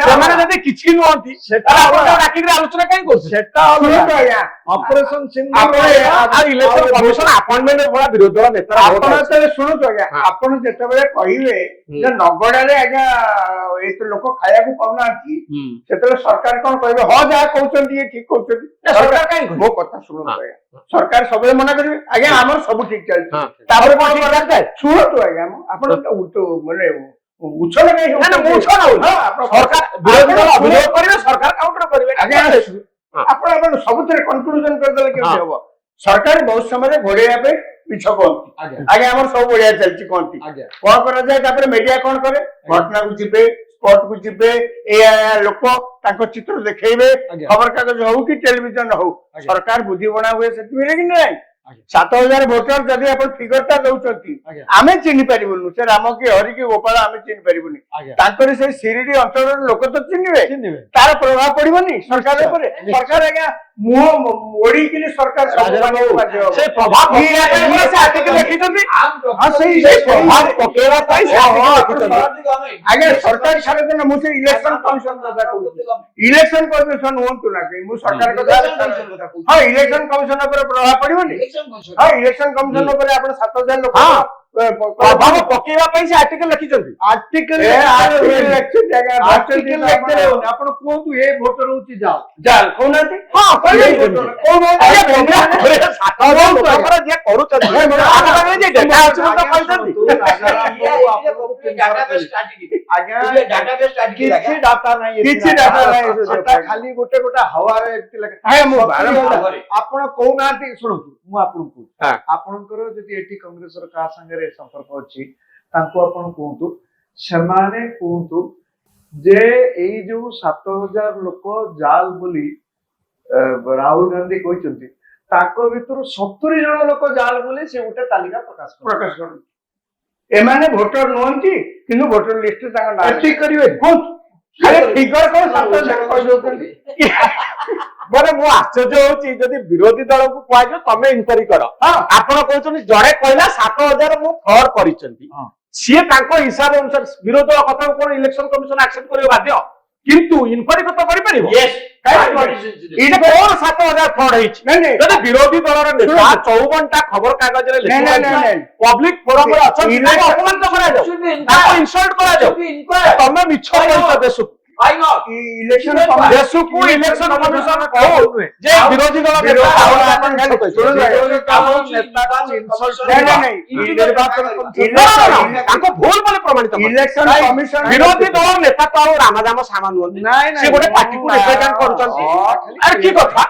Speaker 4: ସେମାନେ ଯଦି କିଛି ନୁହନ୍ତି ଡାକିକି ଆଲୋଚନା କାହିଁ କରୁଛି
Speaker 3: ସେଟା ଅପରେସନ
Speaker 4: ଇଲେକ୍ସନ କମିଶନ ଆପଏଣ୍ଟମେଣ୍ଟ ଭଳିଆ ବିରୋଧୀ ଦଳ ନେତା
Speaker 1: ଆପଣ ଯେତେବେଳେ ଶୁଣନ୍ତୁ ଆଜ୍ଞା ଆପଣ ଯେତେବେଳେ କହିବେ ଯେ ନଗଡାରେ ଆଜ୍ଞା ଏତେ ଲୋକ ଖାଇବାକୁ ପାଉନାହାନ୍ତି ସେତେବେଳେ ସରକାର କଣ କହିବେ ହଁ ଯାହା କହୁଛନ୍ତି ଇଏ ଠିକ କହୁଛନ୍ତି ସରକାର କାହିଁ ମୋ କଥା ଶୁଣନ୍ତୁ ଆଜ୍ଞା ସରକାର ସବୁବେଳେ ମନା କରିବେ ଆଜ୍ଞା ଆମର ସବୁ ଠିକ ଚାଲିଛି ତାପରେ କଣ କରାଯାଏ ଶୁଣନ୍ତୁ ଆଜ୍ଞା ଆପଣ ମାନେ ଉଚ୍ଛନ
Speaker 4: ସରକାର କାଉଣ୍ଟର କରିବେ
Speaker 1: ଆଜ୍ଞା ଆପଣ ସବୁଥିରେ କନକ୍ଲୁଜନ କରିଦେଲେ କେମିତି ହବ? ସରକାର ବହୁତ ସମୟରେ ଘୋଡେଇବା ପାଇଁ ମିଛ କହନ୍ତି ଆଜ୍ଞା ଆମର ସବୁ ବଢିଆ ଚାଲିଛି କହନ୍ତି କଣ କରାଯାଏ ତାପରେ ମିଡିଆ କଣ କରେ ଘଟଣାକୁ ଯିବେ ସ୍ପଟକୁ ଯିବେ ଲୋକ ତାଙ୍କ ଚିତ୍ର ଦେଖେଇବେ ଖବର କାଗଜ ହଉ କି ଟେଲିଭିଜନ ହଉ ସରକାର ବୁଦ୍ଧି ବଣା ହୁଏ ସେଥିପାଇଁ କି ନାଇଁ 7,000 ଭୋଟର ଯଦି ଆପଣ ଫିଗରଟା ଦଉଛନ୍ତି ଆମେ ଚିହ୍ନି ପାରିବୁନି ସେ ରାମ କି ହରି କି ଗୋପାଳ ଆମେ ଚିହ୍ନି ପାରିବୁନି ତାଙ୍କରି ସେଇ ଶିରିଡି ଅଞ୍ଚଳର ଲୋକ ତ ଚିହ୍ନିବେ ତାର ପ୍ରଭାବ ପଡିବନି ସରକାର ଉପରେ ସରକାର ଆଜ୍ଞା ମୁହଁ ମୋଡିକିରି ସରକାର ସବୁ ମାନିବାକୁ ବାଧ୍ୟ ହବ।
Speaker 2: ସେ ପ୍ରଭାବ ପକେଇବା ପାଇଁ ବୋଲେ ସେ ଆର୍ଟିକଲ ଲେଖିଛନ୍ତି ପ୍ରଭାବ ପକେଇବା ପାଇଁ ସେ ଆର୍ଟିକଲ ଲେଖିଛନ୍ତି।
Speaker 1: ଆଜ୍ଞା ସରକାର ଛାଡନ୍ତୁ ନା ମୁଁ ସେ ଇଲେକ୍ସନ କମିଶନ କଥା କହୁଛି ଇଲେକ୍ସନ କମିଶନ ହୁଅନ୍ତୁ ନା କାହିଁ ମୁଁ ସରକାର କଥା ହଁ ଇଲେକ୍ସନ କମିଶନ ଉପରେ ପ୍ରଭାବ ପଡିବନି ହଁ ଇଲେକ୍ସନ କମିଶନ ଉପରେ ଆପଣ 7,000 ଲୋକ
Speaker 2: ପ୍ରଭାବ ପକେଇବା ପାଇଁ ସେ ଆର୍ଟିକଲ ଲେଖିଛନ୍ତି।
Speaker 1: ଆର୍ଟିକଲ
Speaker 3: ଆପଣ କୁହନ୍ତୁ ଏ ଭୋଟର ହଉଛି ଯାଅ
Speaker 1: କହୁନାହାନ୍ତି
Speaker 2: ଯିଏ କରୁଛନ୍ତି
Speaker 3: କିଛି ଡାଟା ନାହିଁ
Speaker 1: କିଛି ଡାଟା ନାହିଁ
Speaker 3: ସେଟା ଖାଲି ଗୋଟେ ହାୱାରେ ଏମିତି ଲେଖା ଆପଣ କହୁନାହାନ୍ତି ଶୁଣନ୍ତୁ ମୁଁ ଆପଣଙ୍କୁ ଆପଣଙ୍କର ଯଦି ଏଠି କଂଗ୍ରେସର କାହା ସାଙ୍ଗରେ ସମ୍ପର୍କ ଅଛି ତାଙ୍କୁ ଆପଣ କୁହନ୍ତୁ ସେମାନେ କୁହନ୍ତୁ ଯେ ଏଇ ଯୋଉ 7,000 ଲୋକ ଜାଲ ବୋଲି ରାହୁଲ ଗାନ୍ଧୀ କହିଛନ୍ତି ତାଙ୍କ ଭିତରୁ 70 ଜଣ ଲୋକ ଜାଲ ବୋଲି ସେ ଗୋଟେ ତାଲିକା ପ୍ରକାଶ କରନ୍ତି
Speaker 1: ଏମାନେ ଭୋଟର ନୁହନ୍ତି କିନ୍ତୁ ଭୋଟର ଲିଷ୍ଟରେ ତାଙ୍କ ନାଁ
Speaker 3: ଠିକ କରିବେ
Speaker 1: ଫିଗର କଣ 7,000 କହିଦଉଛନ୍ତି
Speaker 2: ମାନେ ମୁଁ ଆଶ୍ଚର୍ଯ୍ୟ ହଉଛି ଯଦି ବିରୋଧୀ ଦଳକୁ କୁହାଯିବ ତମେ ଇନକ୍ୱାରି କର ଆପଣ କହୁଛନ୍ତି ଜଣେ କହିଲା 7,000 ମୁଁ ଫ୍ରଡ କରିଛନ୍ତି ସିଏ ତାଙ୍କ ହିସାବ ଅନୁସାରେ ବିରୋଧୀ ଦଳ କଥାକୁ କଣ ଇଲେକ୍ସନ କମିଶନ ଆକ୍ସେପ୍ଟ କରିବ ବାଧ୍ୟ କିନ୍ତୁ ଇନକ୍ୱାରି ତ କରିପାରିବ ଏଇଟା କଣ 7,000 ଫ୍ରଡ ହେଇଛି ଯଦି ବିରୋଧୀ ଦଳର ନେତା 54ଟା ଖବର କାଗଜରେ ପବ୍ଲିକ ଫୋରମରେ ଅଛନ୍ତି ତାଙ୍କୁ ଅପମାନିତ କରାଯାଉ ତାଙ୍କୁ ଇନସଲ୍ଟ କରାଯାଉ ତମେ ମିଛ କହୁଛ ଦେଶକୁ ଦେଶକୁ ଇଲେକ୍ସନ କମିଶନ କହୁ ଯେ ବିରୋଧୀ ଦଳ ତାଙ୍କୁ ଭୁଲ ବୋଲି ପ୍ରମାଣିତ ବିରୋଧୀ ଦଳ ନେତା ତ ଆଉ ରାମଦାମ ସାମା ନୁହନ୍ତି ସେ ଗୋଟେ ପାର୍ଟିକୁ ରିପ୍ରେଜେଣ୍ଟ କରୁଛନ୍ତି ଆରେ କି କଥା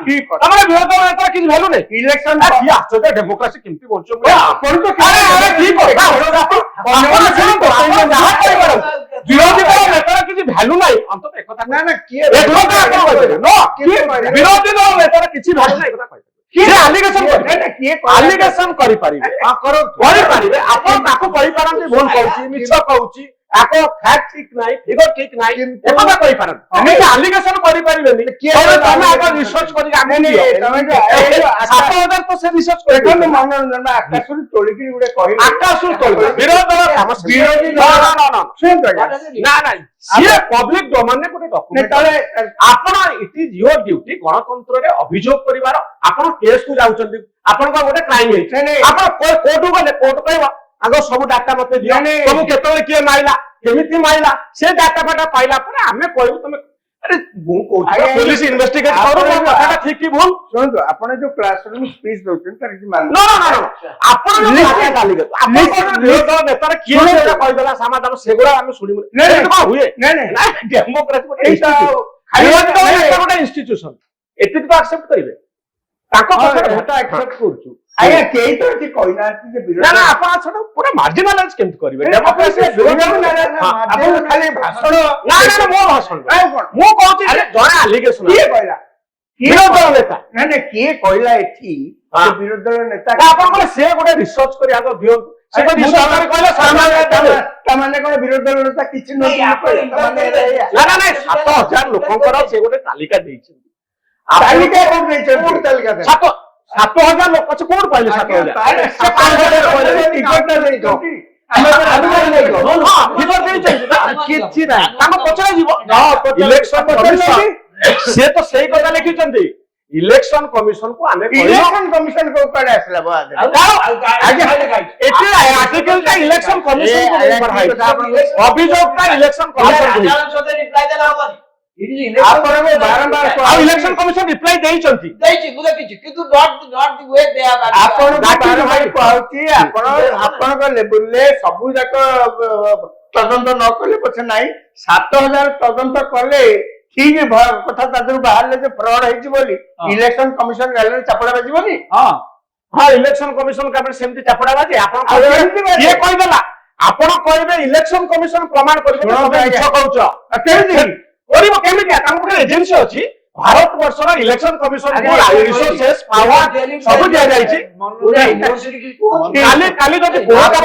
Speaker 2: ଆମର ବିରୋଧୀ ଦଳ ନେତା କିଛି ଭ୍ୟାଲୁ ନାହିଁ ଇଲେକ୍ସନ କି ଆଶ୍ଚର୍ଯ୍ୟ ଡେମୋକ୍ରାସି କେମିତି ବଞ୍ଚୁଛ ବିରୋଧୀ ଦଳ ନେତାର କିଛି ଭ୍ୟାଲୁ ନାହିଁ ଅନ୍ତତଃ ଏକଥା ବିରୋଧୀ ଦଳ ନେତାର କିଛି ଭ୍ୟାଲୁ ନାହିଁ ଆଲିଗେସନ କରିପାରିବେ ଆପଣ ତାକୁ କହିପାରନ୍ତି ଭୁଲ କହୁଛି ମିଛ କହୁଛି ଆପଣ ଫ୍ୟାକ୍ଟ ଠିକ ନାହିଁ ଫିଗର ଠିକ ନାହିଁ ଏକଥା କହିପାରନ୍ତି ଆଲିଗେସନ କରିପାରିବେନି ତମେ ଆଗ ରିସର୍ଚ୍ଚ କରିକି ଆମେ 7,000 ତ ସେ ରିସର୍ଚ୍ଚ କରିବେ
Speaker 1: ମନୋରଞ୍ଜନ ଆକାଶରୁ ତୋଳିକି ଗୋଟେ କହିଲେ
Speaker 2: ଆକାଶରୁ ତୋଳିବେ ବିରୋଧୀ ଦଳ ନା ନା ସିଏ ପବ୍ଲିକ ଡୋମେନରେ ଗୋଟେ ଡକ୍ୟୁମେଣ୍ଟ ଆପଣ ଇଟ୍ ଇଜ ୟୁର ଡ୍ୟୁଟି ଗଣତନ୍ତ୍ରରେ ଅଭିଯୋଗ କରିବାର ଆପଣ କେସକୁ ଯାଉଛନ୍ତି ଆପଣଙ୍କ ଗୋଟେ କ୍ରାଇମ ହେଇଛି ଆପଣ କୋର୍ଟକୁ ଗଲେ କୋର୍ଟ କହିବ ଆଗ ସବୁ ଡାଟା ମତେ ଦିଅ ସବୁ କେତେବେଳେ କିଏ ମାଇଲା କେମିତି ମାଇଲା ସେ ଡାଟା ଫାଟା ପାଇଲା ପରେ ଆମେ କହିବୁ ତମେ ଆରେ ମୁଁ କହୁଛି ପୋଲିସ ଇନଭେଷ୍ଟିଗେଟ କରୁ କଥାଟା ଠିକ କି ଭୁଲ
Speaker 1: ଶୁଣନ୍ତୁ ଆପଣ ଯୋଉ କ୍ଲାସରୁମ ସ୍ପିଚ ଦଉଛନ୍ତି ତାର କିଛି ମାନେ
Speaker 2: ଆପଣ ବିରୋଧୀ ଦଳ ନେତାର କିଏ କହିଦେଲା ସମାଧାନ ସେଗୁଡା ଆମେ ଶୁଣିବୁ ହୁଏ ଡେମୋକ୍ରାସି ଗୋଟେ ଇନଷ୍ଟିଟ୍ୟୁସନ ଏତିକି ତ ଆକ୍ସେପ୍ଟ କରିବେ ତାଙ୍କ କଥା ଆକ୍ସେପ୍ଟ କରୁଛୁ
Speaker 1: ଆଜ୍ଞା କେହି ତ ଏଠି କହିନାହାନ୍ତି ଯେ
Speaker 2: ନା ନା ଆପଣ ସେଟା ପୁରା ମାର୍ଜିନାଲାଇଜ କେମିତି କରିବେ
Speaker 1: ଖାଲି ଭାଷଣ
Speaker 2: ନା ନା ମୋ ଭାଷଣ ମୁଁ କହୁଛି ଜଣେ ଆଲିଗେସନ
Speaker 1: କିଏ କହିଲା
Speaker 2: ବିରୋଧୀ ଦଳ ନେତା
Speaker 1: ନା କିଏ କହିଲା ଏଠି ବିରୋଧୀ ଦଳ ନେତା
Speaker 2: ଆପଣ କହିଲେ ସେ ଗୋଟେ ରିସର୍ଚ୍ଚ କରି ଆଗ ଦିଅନ୍ତୁ ସେ
Speaker 1: ତାମାନେ କଣ ବିରୋଧୀ ଦଳ ନେତା କିଛି ନୁହେଁ
Speaker 2: ନା ନା ନାଇଁ 7,000 ଲୋକଙ୍କର ସେ ଗୋଟେ ତାଲିକା ଦେଇଛନ୍ତି
Speaker 1: ତାଲିକା କୋଉଠି ଦେଇଛନ୍ତି ତାଲିକା
Speaker 2: 7,000 ଲୋକ ଅଛି କୋଉଠି ପାଇଲେ 7,000 କିଛି ନାହିଁ ତାଙ୍କ ପଚରା ଯିବ ଇଲେକ୍ସନ କମିଶନ ସେ ତ ସେଇ କଥା ଲେଖିଛନ୍ତି ଇଲେକ୍ସନ କମିଶନ କୁ ଆମେ
Speaker 1: ଇଲେକ୍ସନ କମିଶନ କୋଉ କୁଆଡେ ଆସିଲା
Speaker 2: ଏଠି ଆର୍ଟିକଲଟା ଇଲେକ୍ସନ କମିଶନ କୁ ଅଭିଯୋଗଟା election commission election commission reply ଦେଇଛନ୍ତି
Speaker 1: ଆପଣଙ୍କ ଲେବୁଲରେ ସବୁ ଯାକ ତଦନ୍ତ ନ କଲେ ପଛେ ନାହିଁ 7,000 ତଦନ୍ତ କଲେ ଠିକ କଥା ତା ଦେହରୁ ବାହାରିଲେ ଯେ ଫ୍ରଡ ହେଇଛି ବୋଲି ଇଲେକ୍ସନ କମିଶନ ଗାଲରେ ଚାପଡା ବାଜିବନି
Speaker 2: ହଁ ଇଲେକ୍ସନ କମିଶନ କାପରେ ସେମିତି ଚାପଡା ବାଜେ ଆପଣ କିଏ କହିଦେଲା ଆପଣ କହିବେ ଇଲେକ୍ସନ କମିଶନ ପ୍ରମାଣ କରିବେ କହୁଛ କେମିତି କରିବ କେମିତି ତାଙ୍କ ଗୋଟେ ଏଜେନ୍ସି ଅଛି
Speaker 4: भारत वर्षर इलेक्शन कमिशन को रिसोर्सेस पावर सब दिया जायछि
Speaker 5: पूरा यूनिवर्सिटी की
Speaker 4: काली जदि कोर्ट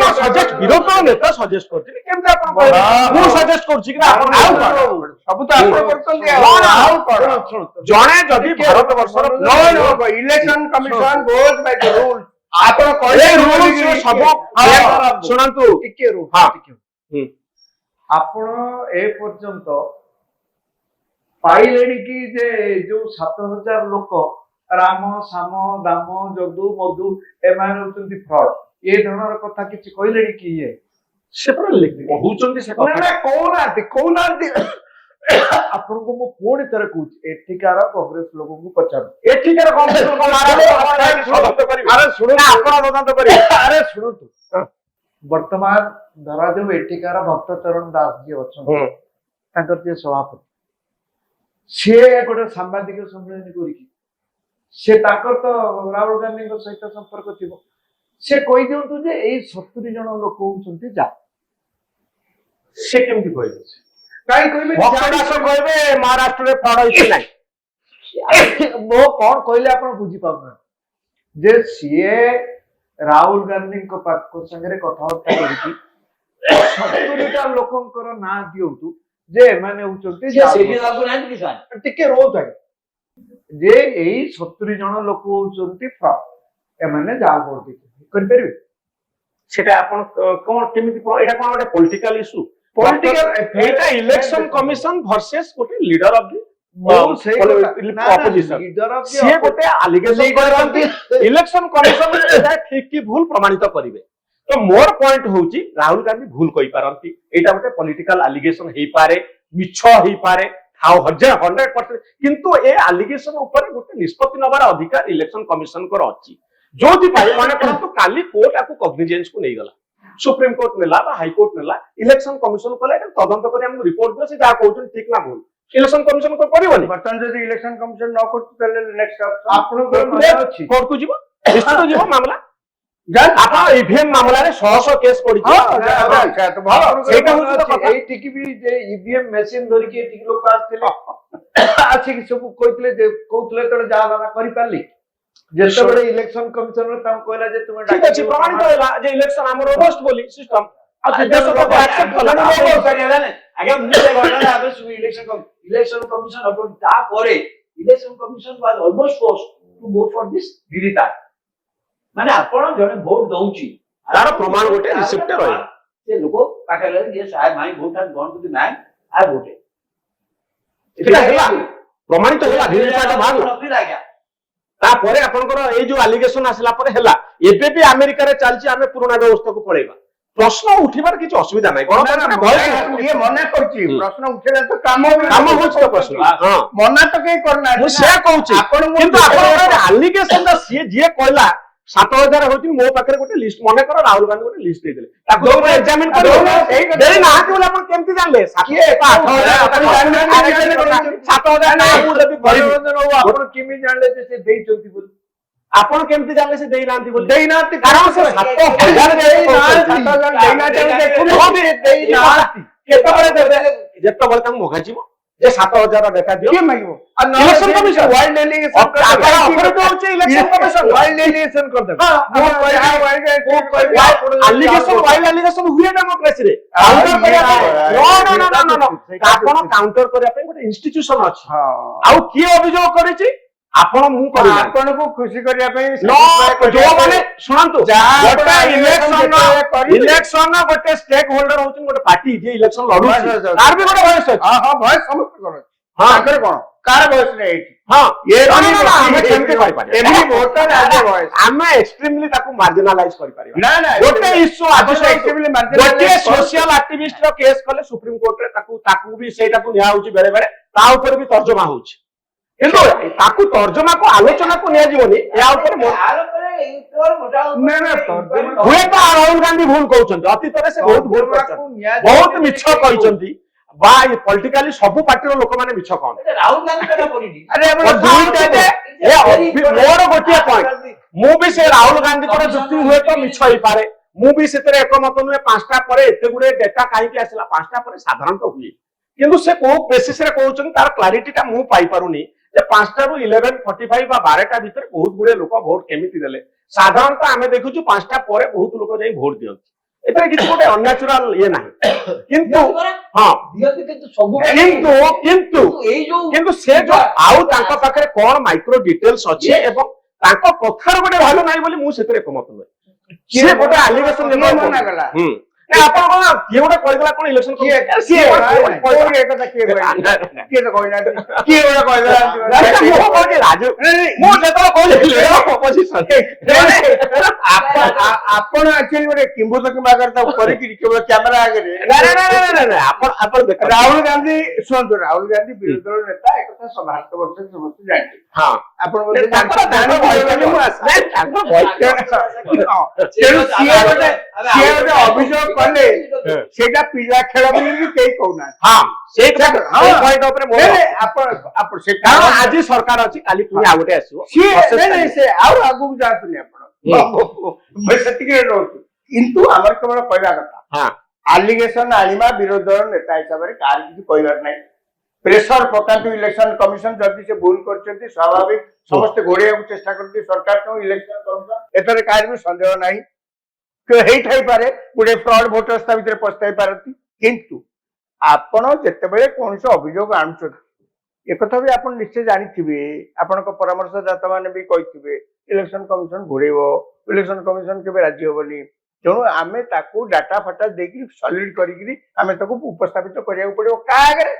Speaker 4: नो सजेस्ट विरोध नेता सजेस्ट करछि केमते आपण कहबे मु सजेस्ट करछि कि आपण
Speaker 1: ସବୁ ତ ଆପଣ କରୁଛନ୍ତି ଆଉ କଣ
Speaker 4: जणे जदि भारत वर्षर
Speaker 1: no election commission goes by the rule ଆପଣ କହିଲେ
Speaker 4: रूल सब सुनंतु
Speaker 3: ଟିକେ ରୁହ
Speaker 4: ହଁ।
Speaker 3: ଟିକେ ଆପଣ ଏ ପର୍ଯ୍ୟନ୍ତ ପାଇଲେଣି କି ଯେ ଯୋଉ 7,000 ଲୋକ ରାମ ସାମ ଦାମ ଯଦୁ ମଧୁ ଏମାନେ ହଉଛନ୍ତି ଫ୍ରଡ ଏ ଧରଣର କଥା କିଛି କହିଲେଣି କି ଇଏ
Speaker 4: से पर कहउचंदी से
Speaker 3: ନା ନା କହୁନାହାନ୍ତି ଆପଣଙ୍କୁ ମୁଁ ପୁଣି ଥରେ କହୁଛି ଏଠିକାର କଂଗ୍ରେସ ଲୋକଙ୍କୁ ପଚାରୁ
Speaker 4: ଏଠିକାର କଂଗ୍ରେସ ଲୋକ ତଦନ୍ତ କରିବେ
Speaker 3: ଆରେ ଶୁଣନ୍ତୁ
Speaker 4: ଆପଣ ତଦନ୍ତ କରିବେ
Speaker 3: ଆରେ ଶୁଣନ୍ତୁ ବର୍ତ୍ତମାନ ଧରାଯାଉ ଏଠିକାର ଭକ୍ତ ଚରଣ ଦାସ ଯିଏ ଅଛନ୍ତି ତାଙ୍କର ଯିଏ ସଭାପତି ସିଏ ଗୋଟେ ସାମ୍ବାଦିକ ସମ୍ମିଳନୀ କରିକି ସେ ତାଙ୍କର ତ ରାହୁଲ ଗାନ୍ଧୀଙ୍କ ସହିତ ସମ୍ପର୍କ ଥିବ ସେ କହିଦିଅନ୍ତୁ ଯେ ଏଇ 70 ଜଣ ଲୋକ ହଉଛନ୍ତି ଯା
Speaker 4: से केमति कहले
Speaker 3: କାହିଁ କହିବେ
Speaker 4: ଭକ୍ତଦାସ କହିବେ ମହାରାଷ୍ଟ୍ରରେ ଫ୍ରଡ ହେଇଛି ନାହିଁ
Speaker 3: ମୋ କଣ କହିଲେ ଆପଣ ବୁଝିପାରୁନାହାନ୍ତି ଯେ ସିଏ ରାହୁଲ ଗାନ୍ଧୀଙ୍କ ସାଙ୍ଗରେ କଥାବାର୍ତ୍ତା କରିକି 70ଟା ଲୋକଙ୍କର ନାଁ ଦିଅନ୍ତୁ ଯେ ଏମାନେ ହଉଛନ୍ତି
Speaker 5: ସେଇଠି ଲାଗୁ ନାହାନ୍ତି କି ସାର୍
Speaker 3: ଟିକେ ରହୁଥାଏ ଯେ ଏଇ 70 ଜଣ ଲୋକ ହଉଛନ୍ତି ଫ୍ରଡ ଏମାନେ ଯାହା ଭୋଟ ଦେଇଛନ୍ତି କରିପାରିବେ
Speaker 4: সেটা ଆପଣ কোন কেମିତି এটা কোন ଗୋଟେ পলিটিক্যাল ইস্যু
Speaker 3: Political
Speaker 4: এইটা ইলেকশন কমিশন ভার্সেস ଗୋଟେ লিডর অফ দি
Speaker 3: ମୁଁ ସେଇ କଥା-
Speaker 4: অপোজিশন
Speaker 3: leader of the
Speaker 4: ସିଏ ଗୋଟେ ଆଲିଗେସନ କରନ୍ତି ଇଲେକ୍ସନ କମିଶନ ଏଟା ଠିକ କି ଭୁଲ ପ୍ରମାଣିତ କରିବେ ତ ମୋର ପଏଣ୍ଟ ହଉଛି ରାହୁଲ ଗାନ୍ଧୀ ଭୁଲ କହିପାରନ୍ତି ଏଇଟା ଗୋଟେ ପଲିଟିକାଲ ଆଲିଗେସନ ହେଇପାରେ ମିଛ ହେଇପାରେ ଆଉ 100% କିନ୍ତୁ ଏ ଆଲିଗେସନ ଉପରେ ଗୋଟେ ନିଷ୍ପତ୍ତି ନେବାର ଅଧିକାର ଇଲେକ୍ସନ କମିଶନଙ୍କର ଅଛି ଯୋଉଥିପାଇଁ ମନେ କରନ୍ତୁ କାଲି କୋର୍ଟ ଆକୁ କଗ୍ନିଜେନ୍ସ କୁ ନେଇଗଲା ସୁପ୍ରିମ କୋର୍ଟ ନେଲା ବା ହାଇକୋର୍ଟ ନେଲା ଇଲେକ୍ସନ କମିଶନ କଲେ ଏଟା ତଦନ୍ତ କରି ଆମକୁ ରିପୋର୍ଟ ଦିଅ ସେ ଯାହା କହୁଛନ୍ତି ଠିକ ନା ଭୁଲ ଇଲେକ୍ସନ କମିଶନ କରିବନି
Speaker 1: ବର୍ତ୍ତମାନ ଯଦି ଇଲେକ୍ସନ କମିଶନ ନ କରୁଛି ତାହେଲେ ନେକ୍ସଟ
Speaker 3: ଆପଣଙ୍କର ମନେ ଅଛି
Speaker 4: କୋର୍ଟକୁ ଯିବ ନିଶ୍ଚିତ ଯିବ ମାମଲା ଆପଣ ଇଭିଏମ ମାମଲାରେ 100 କେସ୍ ପଡିଛି
Speaker 3: ସେଇଟା ହଉଛି ଏଇଠିକି ବି ଯେ ଇଭିଏମ ମେସିନ ଧରିକି ଏଠିକି ଲୋକ ଆସିଥିଲେ ଆସିକି ସବୁ କହିଥିଲେ ଯେ କହୁଥିଲେ ଯେତେବେଳେ ଯାହା ଦାନା କରିପାରିଲି ଯେତେବେଳେ ଇଲେକ୍ସନ କମିଶନର ତାଙ୍କୁ କହିଲା ଯେ ତୁମେ
Speaker 4: ଠିକ ଅଛି ପ୍ରମାଣିତ ହେଲା ଯେ ଇଲେକ୍ସନ ଆମର ରୋବଷ୍ଟ ବୋଲି ସିଷ୍ଟମ ଦେଶ ତାକୁ ଆକ୍ସେପ୍ଟ କଲାନି
Speaker 5: ଆଜ୍ଞା ମୁଁ ସେ ଘଟଣା ଆଗ ସବୁ ଇଲେକ୍ସନ କମିଶନ ଏବଂ ତାପରେ election commission was almost force to go for this ବିରିତା ମାନେ ଆପଣ ଜଣେ ଭୋଟ ଦଉଛି
Speaker 4: ତାର ପ୍ରମାଣ ଗୋଟେ ରିସିପ୍ଟ ରହିବ
Speaker 5: ସେ ଲୋକ ପାଖରେ ଯେ ସାହେବ my vote has gone to the man I voted
Speaker 4: ଏଟା ହେଲା ପ୍ରମାଣିତ ହେଲା ଭିଭିପାଟ ବାହାରିଲା
Speaker 5: ନଥିଲା ଆଜ୍ଞା
Speaker 4: ତାପରେ ଆପଣଙ୍କର ଏଇ ଯୋଉ ଆଲିଗେସନ ଆସିଲା ପରେ ହେଲା ଏବେ ବି ଆମେରିକାରେ ଚାଲିଛି ଆମେ ପୁରୁଣା ବ୍ୟବସ୍ଥାକୁ ପଳେଇବା ପ୍ରଶ୍ନ ଉଠିବାର କିଛି ଅସୁବିଧା ନାହିଁ
Speaker 1: ଇଏ ମନା କରୁଛି ପ୍ରଶ୍ନ ଉଠେଇଲେ ତ କାମ
Speaker 4: ହଉଛି ତ ପ୍ରଶ୍ନ
Speaker 1: ମନା ତ କେହି କରୁନାହାନ୍ତି
Speaker 4: ମୁଁ ସେୟା କହୁଛି କିନ୍ତୁ ଆପଣଙ୍କର ଆଲିଗେସନ ସିଏ ଯିଏ କହିଲା 7,000 ହଉଛି ମୋ ପାଖରେ ଗୋଟେ ଲିଷ୍ଟ ମନେ କର ରାହୁଲ ଗାନ୍ଧୀ ଗୋଟେ ଲିଷ୍ଟ ଦେଇଥିଲେ ତାକୁ ଏକ୍ସାମିନ କରିବ ଦେଇ ନାହାନ୍ତି ବୋଲି ଆପଣ କେମିତି ଜାଣିଲେ 7,000 ନା ମୁଁ ଯଦି
Speaker 3: ଆପଣ କେମିତି ଜାଣିଲେ ଯେ ସେ ଦେଇଛନ୍ତି ବୋଲି
Speaker 4: ଆପଣ କେମିତି ଜାଣିଲେ ସେ ଦେଇନାହାନ୍ତି ବୋଲି
Speaker 3: ଦେଇନାହାନ୍ତି
Speaker 4: କାରଣ ସେ 7,000 କେତେବେଳେ ଦେବେ ଯେତେବେଳେ ତାଙ୍କୁ ମଗାଯିବ ଯେ 7,000 ଦେଖା ଦିଅ
Speaker 1: କିଏ ମାଗିବ
Speaker 4: election commission
Speaker 1: wild allegation
Speaker 4: election commission
Speaker 1: wild allegation କରିଦେବେ
Speaker 4: ଆଲିଗେସନ ୱାଇଲ୍ଡ ଆଲିଗେସନ ହୁଏ ଡେମୋକ୍ରେସିରେ ଆପଣ କାଉଣ୍ଟର କରିବା ପାଇଁ ଗୋଟେ ଇନଷ୍ଟିଟ୍ୟୁସନ ଅଛି ଆଉ କିଏ ଅଭିଯୋଗ କରିଛି ଆପଣ ମୁଁ କରିବି
Speaker 1: ଆପଣଙ୍କୁ ଖୁସି କରିବା ପାଇଁ
Speaker 4: ଯୋଉମାନେ ଶୁଣନ୍ତୁ ଗୋଟେ ଇଲେକ୍ସନ ଗୋଟେ ଷ୍ଟେକ୍ ହୋଲ୍ଡର ହଉଛନ୍ତି ଗୋଟେ ପାର୍ଟି ଯିଏ ଇଲେକ୍ସନ ଲଢୁଛି ତାର ବି ଗୋଟେ ଭଏସ ଅଛି
Speaker 1: ଭଏସ ସମସ୍ତଙ୍କର ଅଛି
Speaker 4: ହଁ
Speaker 1: ତାଙ୍କର କଣ କାହାର ଭଏସ ନାହିଁ ଏଇଠି
Speaker 4: ହଁ ଆମେ କେମିତି କରିପାରିବା
Speaker 1: ଏଭରି ଭୋଟର ଆଜ ଏ ଭଏସ
Speaker 4: ଆମେ ଏକ୍ସଟ୍ରିମଲି ତାକୁ ମାର୍ଜିନାଲାଇଜ କରିପାରିବା
Speaker 1: ନା ନା
Speaker 4: ଗୋଟେ ଇସ୍ୟୁ ଆଜି
Speaker 1: ଏକ୍ସଟ୍ରିମଲି
Speaker 4: ଗୋଟିଏ ସୋସିଆଲ ଆକ୍ଟିଭିଷ୍ଟ ର କେସ୍ କଲେ ସୁପ୍ରିମ କୋର୍ଟରେ ତାକୁ ବି ସେଇଟାକୁ ନିଆ ହଉଛି ବେଳେ ବେଳେ ତା ଉପରେ ବି ତର୍ଜମା ହଉଛି କିନ୍ତୁ ତାକୁ ତର୍ଜମାକୁ ଆଲୋଚନାକୁ ନିଆଯିବନି ଏହା ଉପରେ ହୁଏତ ରାହୁଲ ଗାନ୍ଧୀ ଭୁଲ କହୁଛନ୍ତି ଅତୀତରେ ସେ ବହୁତ ଭୁଲ କରିଛନ୍ତି ବହୁତ ମିଛ କହିଛନ୍ତି ବା ପଲିଟିକାଲି ସବୁ ପାର୍ଟିର ଲୋକମାନେ ମିଛ କହନ୍ତି
Speaker 5: ରାହୁଲ ଗାନ୍ଧୀ କଥା ପଡିନି
Speaker 4: ମୋର ଗୋଟିଏ ପଏଣ୍ଟ ମୁଁ ବି ସେ ରାହୁଲ ଗାନ୍ଧୀଙ୍କର ଯୁକ୍ତି ହୁଏତ ମିଛ ହେଇପାରେ ମୁଁ ବି ସେଥିରେ ଏକମତ ନୁହେଁ 5ଟା ପରେ ଏତେ ଗୁଡେ ଡେଟା କାହିଁକି ଆସିଲା 5ଟା ପରେ ସାଧାରଣତଃ ହୁଏ କିନ୍ତୁ ସେ କୋଉ ବେସିସ୍ ରେ କହୁଛନ୍ତି ତାର କ୍ଲାରିଟିଟା ମୁଁ ପାଇପାରୁନି ଯେ 5ଟା ରୁ 11:45 ବା 12ଟା ଭିତରେ ବହୁତ ଗୁଡେ ଲୋକ ଭୋଟ କେମିତି ଦେଲେ। ସାଧାରଣତଃ ଆମେ ଦେଖୁଛୁ 5ଟା ପରେ ବହୁତ ଲୋକ ଯାଇ ଭୋଟ ଦିଅନ୍ତି। ଏଥିରେ କିଛି ଗୋଟେ ଅନ୍ୟାଚୁରାଲ ଇଏ ନାହିଁ। କିନ୍ତୁ ହଁ କିନ୍ତୁ ସେ ଯୋଉ ଆଉ ତାଙ୍କ ପାଖରେ କଣ ମାଇକ୍ରୋ ଡିଟେଲ୍ସ ଅଛି ଏବଂ ତାଙ୍କ କଥାର ଗୋଟେ ଭ୍ୟାଲୁ ନାହିଁ ବୋଲି ମୁଁ ସେଥିରେ ଏକମତ ନୁହେଁ। ସିଏ ଗୋଟେ ଆଲିଗେସନ
Speaker 1: ମନା କଲା?
Speaker 4: ଆପଣ କଣ କିଏ ଗୋଟେ କହିଦେଲା କଣ ଇଲେକ୍ସନ
Speaker 1: କିଏ ତ ଆପଣ ଆକ୍ଚୁଆଲି ଗୋଟେ କିମ୍ବଦନ୍ତୀ ବାଗରେ ତାକୁ କରିକି କେବଳ କ୍ୟାମେରା ଆଗରେ ରାହୁଲ ଗାନ୍ଧୀ ଶୁଣନ୍ତୁ, ରାହୁଲ ଗାନ୍ଧୀ ବିରୋଧୀ ଦଳ ନେତା, ଏକଥା ଭାରତ ବର୍ଷରେ ସମସ୍ତେ ଜାଣିଛନ୍ତି।
Speaker 4: ହଁ
Speaker 1: ଆପଣ ସିଏ ଗୋଟେ ଅଭିଯୋଗ କଲେ ସେଇଟା ପିଲା ଖେଳ ବୋଲି ବି କେହି କହୁନାହାନ୍ତି।
Speaker 4: ଆଜି ସରକାର ଅଛି, କାଲି ପୁଣି ଆଉ ଗୋଟେ ଆସିବ।
Speaker 1: ସେ ଆଉ ଆଗକୁ ଯାଆନ୍ତୁନି ଆପଣ, ସେତିକି ରହୁଛୁ। କିନ୍ତୁ ଆମର କେବଳ କହିବା କଥା, ଆଲିଗେସନ ଆଣିବା ବିରୋଧୀ ଦଳ ନେତା ହିସାବରେ କାହାର କିଛି କହିବାର ନାହିଁ। ପ୍ରେସର ପକାନ୍ତୁ ଇଲେକ୍ସନ କମିଶନ, ଯଦି ସେ ଭୁଲ କରିଛନ୍ତି ସ୍ୱାଭାବିକ, ସମସ୍ତେ ଘୋଡେଇବାକୁ ଚେଷ୍ଟା କରନ୍ତି ସରକାର ଇଲେକ୍ସନ କମିଶନ, ଏଥିରେ କାହାର ବି ସନ୍ଦେହ ନାହିଁ। ହେଇଥାଇପାରେ ଗୋଟେ ଫ୍ରଡ ଭୋଟର୍ସ ତା ଭିତରେ ପସ୍ତାଇ ପାରନ୍ତି। କିନ୍ତୁ ଆପଣ ଯେତେବେଳେ କୌଣସି ଅଭିଯୋଗ ଆଣୁଛନ୍ତି, ଏକଥା ବି ଆପଣ ନିଶ୍ଚୟ ଜାଣିଥିବେ, ଆପଣଙ୍କ ପରାମର୍ଶଦାତା ମାନେ ବି କହିଥିବେ ଇଲେକ୍ସନ କମିଶନ ଘୋଡେଇବ, ଇଲେକ୍ସନ କମିଶନ କେବେ ରାଜି ହବନି। ତେଣୁ ଆମେ ତାକୁ ଡାଟା ଫାଟା ଦେଇକି ସଲିଡ କରିକି ଆମେ ତାକୁ ଉପସ୍ଥାପିତ କରିବାକୁ ପଡିବ। କାହା ଆଗରେ?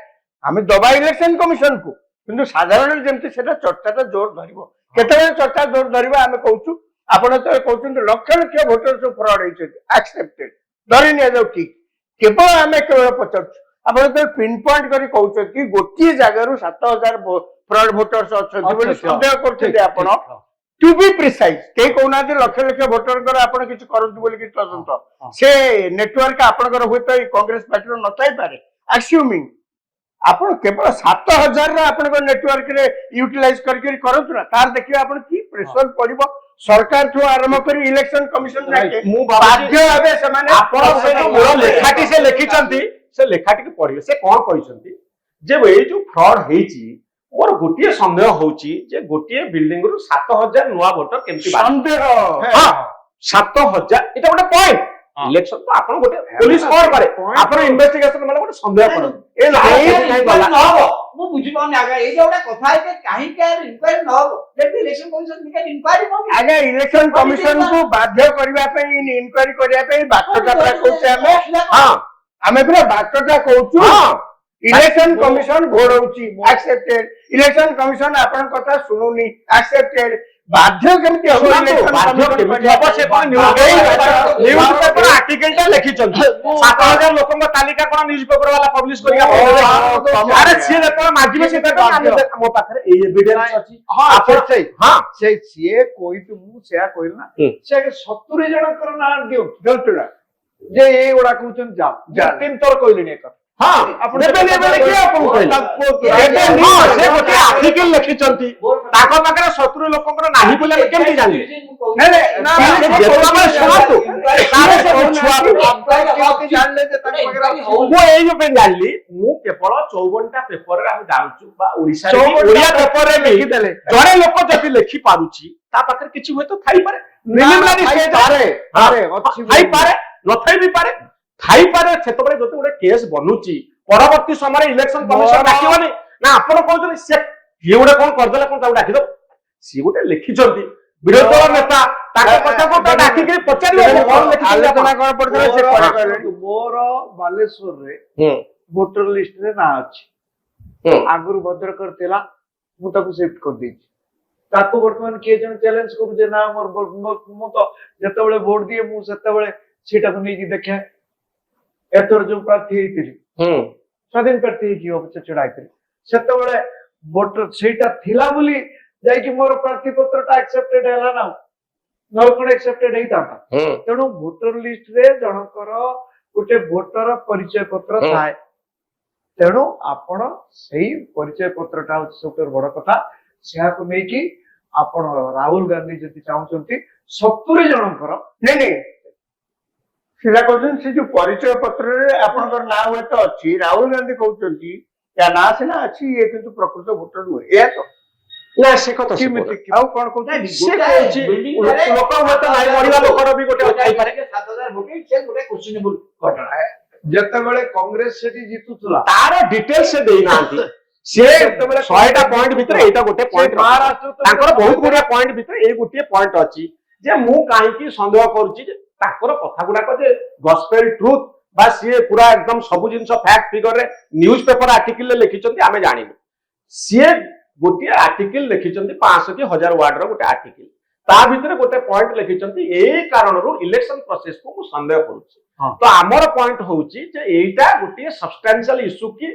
Speaker 1: ଆମେ ଦବା ଇଲେକ୍ସନ କମିଶନକୁ, କିନ୍ତୁ ସାଧାରଣ ଯେମିତି ସେଟା ଚର୍ଚ୍ଚାଟା ଜୋର ଧରିବ। କେତେବେଳେ ଚର୍ଚ୍ଚା ଜୋର ଧରିବ ଆମେ କହୁଛୁ, ଆପଣ ଯେତେବେଳେ କହୁଛନ୍ତି ଲକ୍ଷ ଲକ୍ଷ ଭୋଟର ସବୁ ଫ୍ରଡ ହେଇଛନ୍ତି, ଆକ୍ସେପ୍ଟେଡ, ଧରି ନିଆଯାଉ, ଠିକ। କେବଳ ଆମେ କେବଳ ପଚାରୁଛୁ, ଆପଣ ଯେତେବେଳେ ପିନ୍ ପଏଣ୍ଟ କରି କହୁଛନ୍ତି ଗୋଟିଏ ଜାଗାରୁ 7,000 ଫ୍ରଡ ଭୋଟର୍ସ ଅଛନ୍ତି ବୋଲି ସନ୍ଦେହ କରୁଛନ୍ତି ଆପଣ, ଟୁ ବି ପ୍ରିସାଇଜ, କେହି କହୁନାହାନ୍ତି ଲକ୍ଷ ଲକ୍ଷ ଭୋଟରଙ୍କର ଆପଣ କିଛି କରନ୍ତୁ ବୋଲି କିଛି ତଦନ୍ତ। ସେ ନେଟୱାର୍କ ଆପଣଙ୍କର ହୁଏତ ଏଇ କଂଗ୍ରେସ ପାର୍ଟିର ନଥାଇପାରେ, ଆସ୍ୟୁମିଂ ଆପଣ କେବଳ 7,000 ଆପଣଙ୍କ ନେଟୱାର୍କରେ ୟୁଟିଲାଇଜ କରିକି କରନ୍ତୁ ନା, ତାର ଦେଖିବେ ଆପଣ କି ପ୍ରେସର ପଡିବ ସରକାର ଠୁ ଆରମ୍ଭ କରି ଇଲେକ୍ସନ କମିଶନ ଯାକେ। ମୁଁ ବାଧ୍ୟ ହେବେ ସେମାନେ।
Speaker 4: ଆପଣ ସେ ଯୋଉ ମୂଳ ଲେଖାଟି ସେ ଲେଖିଛନ୍ତି, ସେ ଲେଖାଟିକୁ ପଢିବେ। ସେ କଣ କହିଛନ୍ତି ଯେ ଏଇ ଯୋଉ ଫ୍ରଡ ହେଇଛି, ମୋର ଗୋଟିଏ ସନ୍ଦେହ ହଉଛି ଯେ ଗୋଟିଏ ବିଲ୍ଡିଂ ରୁ 7,000 ନୂଆ ଭୋଟର କେମିତି
Speaker 1: ସନ୍ଦେହ?
Speaker 4: 7,000 ଏଟା ଗୋଟେ ପଏଣ୍ଟ। ଇଲେକ୍ସନ ତ ଆପଣ ଗୋଟେ ପୋଲିସ କଣ କରେ, ଆପଣ ଇନଭେଷ୍ଟିଗେସନ ମାନେ ଗୋଟେ ସନ୍ଦେହ କରନ୍ତି।
Speaker 5: ମୁଁ ବୁଝିପାରୁନି ଆଜ୍ଞା, ଏଇଟା ଗୋଟେ କଥା ଯେ କାହିଁକି ଇନକ୍ୱାରି ନ ହବ, ଇଲେକ୍ସନ କମିଶନ ଇନକ୍ୱାରି
Speaker 1: ଆଜ୍ଞା ଇଲେକ୍ସନ କମିଶନକୁ ବାଧ୍ୟ କରିବା ପାଇଁ, ଇନକ୍ୱାରି କରିବା ପାଇଁ ବାଟଟା କହୁଛେ ଆମେ ପୁରା ବାଟଟା କହୁଛୁ। ଇଲେକ୍ସନ କମିଶନ ଘୋଡଉଛି, ଆକ୍ସେପ୍ଟେଡ। ଇଲେକ୍ସନ କମିଶନ ଆପଣଙ୍କ କଥା ଶୁଣୁନି, ଆକ୍ସେପ୍ଟେଡ। ବାଧ୍ୟ କେମିତି ହବ?
Speaker 4: ଆର୍ଟିକଲଟା ଲେଖିଛନ୍ତି 7,000 ଲୋକଙ୍କ ତାଲିକା କଣ ନ୍ୟୁଜ ପେପର ବାଲା ପବ୍ଲିଶ କରିବା? ସିଏ ଯେତେବେଳେ ମାଗିବେ ସେ ମୋ ପାଖରେ ଏଇ ଏଭିଡେନ୍ସ ଅଛି।
Speaker 3: ସିଏ କହିଛୁ, ମୁଁ ସେୟା କହିଲି ନା, ସେ 70 ଜଣଙ୍କର ନାଁ ଦିଅନ୍ତୁ ନା, ଯେ ଏଇଗୁଡା କହୁଛନ୍ତି ଯା 3 ଥର କହିଲିଣି ଏକ।
Speaker 4: ଲେଖିଛନ୍ତି ତାଙ୍କ ପାଖରେ 70 ଲୋକଙ୍କର ନାହିଁ ବୋଲି ଆମେ କେମିତି ଜାଣିଲେ? ମୁଁ ଏଇ ପାଇଁ ଜାଣିଲି, ମୁଁ କେବଳ 54ଟା ପେପରରେ ଆମେ ଜାଣୁଛୁ ବା ଓଡିଆ ପେପରରେ ଲେଖିଦେଲେ ଜଣେ ଲୋକ ଯଦି ଲେଖି ପାରୁଛି ତା ପାଖରେ କିଛି ହୁଏତ ଥାଇପାରେ, ଥାଇପାରେ, ନଥାଇ ବି ପାରେ, ଥାଇପାରେ। ସେତେବେଳେ ଯଦି ଗୋଟେ କେସ୍ ବନୁଛି, ପରବର୍ତ୍ତୀ ସମୟରେ ଇଲେକ୍ସନ କମିଶନ ଡାକିବନି ନା, ଆପଣ କହୁଛନ୍ତି ସେ କିଏ ଗୋଟେ କଣ କରିଦେଲେ କଣ ତାକୁ ଡାକିଦବ? ସିଏ ଗୋଟେ ଲେଖିଛନ୍ତି, ବିରୋଧୀ ଦଳ ନେତା, ତାଙ୍କ କଥାକୁ ଡାକିକି ପଚାରିବେ ଆଲୋଚନା କଣ ପଡିଥିଲା। ସେ
Speaker 3: ମୋର ବାଲେଶ୍ୱରରେ ଭୋଟର ଲିଷ୍ଟରେ ନାଁ ଅଛି, ଆଗରୁ ଭଦ୍ରକର ଥିଲା, ମୁଁ ତାକୁ ସିଫ୍ଟ କରିଦେଇଛି। ତାକୁ ବର୍ତ୍ତମାନ କିଏ ଜଣେ ଚ୍ୟାଲେଞ୍ଜ କରୁଛେ ନା, ମୁଁ ତ ଯେତେବେଳେ ଭୋଟ ଦିଏ ମୁଁ ସେତେବେଳେ ସେଇଟାକୁ ନେଇକି ଦେଖେ। ଏଥର ଯୋଉ ପ୍ରାର୍ଥୀ ହେଇଥିଲି, ସ୍ୱାଧୀନ ପ୍ରାର୍ଥୀ ହେଇକି ଛିଡା ହେଇଥିଲି, ସେତେବେଳେ ଭୋଟର ସେଇଟା ଥିଲା ବୋଲି ଯାଇକି ମୋର ପ୍ରାର୍ଥୀ ପତ୍ରଟା ଆକ୍ସେପ୍ଟେଡ ହେଲା ନା, ନହେଲେ କଣ ଆକ୍ସେପ୍ଟେଡ ହେଇଥାନ୍ତା? ତେଣୁ ଭୋଟର ଲିଷ୍ଟରେ ଜଣଙ୍କର ଗୋଟେ ଭୋଟର ପରିଚୟ ପତ୍ର ଥାଏ। ତେଣୁ ଆପଣ ସେଇ ପରିଚୟ ପତ୍ରଟା ହଉଛି ସବୁଠାରୁ ବଡ କଥା। ସେହାକୁ ନେଇକି ଆପଣ ରାହୁଲ ଗାନ୍ଧୀ ଯଦି ଚାହୁଁଛନ୍ତି 70 ଜଣଙ୍କର,
Speaker 1: ନାଇଁ सीधा कहते से जो परिचय पत्र रे आपनकर ना हुए तो अच्छी राहुल गांधी कहते या ना सिना अच्छी ये किंतु प्रकृत भोटर नुहे या तो
Speaker 4: ନା ସେ କଥା ସେ
Speaker 1: କେମିତି
Speaker 4: କହୁନି।
Speaker 1: ଆଉ କଣ କହୁଛନ୍ତି
Speaker 4: ସେ କହୁଛି ଲୋକ ହୁଏତ ନାଇଁ ମରିବା ଲୋକର ବି ଗୋଟେ ଥାଇପାରେ।
Speaker 5: 7,000 ଭୋଟିଂ ସେ ଗୋଟେ କ୍ୱେଶ୍ଚନେବୁଲ ଘଟଣା।
Speaker 3: ଯେତେବେଳେ କଂଗ୍ରେସ ସେଠି ଜିତୁଥିଲା
Speaker 4: ତାର ଡିଟେଲ ସେ ଦେଇନାହାନ୍ତି। ସେ 100ଟା ପଏଣ୍ଟ ଭିତରେ ଏଇଟା ଗୋଟେ ପଏଣ୍ଟ
Speaker 3: ମହାରାଷ୍ଟ୍ର
Speaker 4: ତାଙ୍କର ବହୁତ ଗୁଡିଏ ପଏଣ୍ଟ ଭିତରେ ଏଇ ଗୋଟିଏ ପଏଣ୍ଟ ଅଛି ଯେ ମୁଁ କାହିଁକି ସନ୍ଦେହ କରୁଛି ଯେ ତାଙ୍କର କଥା ଗୁଡାକ ଯେ ଗସ୍ପେଲ ଟ୍ରୁଥ ବା ସିଏ ପୁରା ଏକଦମ ସବୁ ଜିନିଷ ଫ୍ୟାକ୍ଟ ଫିଗରରେ ନ୍ୟୁଜ ପେପର ଆର୍ଟିକଲରେ ଲେଖିଛନ୍ତି ଆମେ ଜାଣିନୁ। ସିଏ ଗୋଟିଏ ଆର୍ଟିକଲ ଲେଖିଛନ୍ତି 500 କି 1000 ୱାର୍ଡର ଗୋଟେ ଆର୍ଟିକଲ ତା ଭିତରେ ଗୋଟେ ପଏଣ୍ଟ ଲେଖିଛନ୍ତି ଏଇ କାରଣରୁ ଇଲେକ୍ସନ ପ୍ରୋସେସକୁ ମୁଁ ସନ୍ଦେହ କରୁଛି। ତ ଆମର ପଏଣ୍ଟ ହଉଛି ଯେ ଏଇଟା ଗୋଟିଏ ସବଷ୍ଟାନ୍ସିଆଲ ଇସ୍ୟୁ କି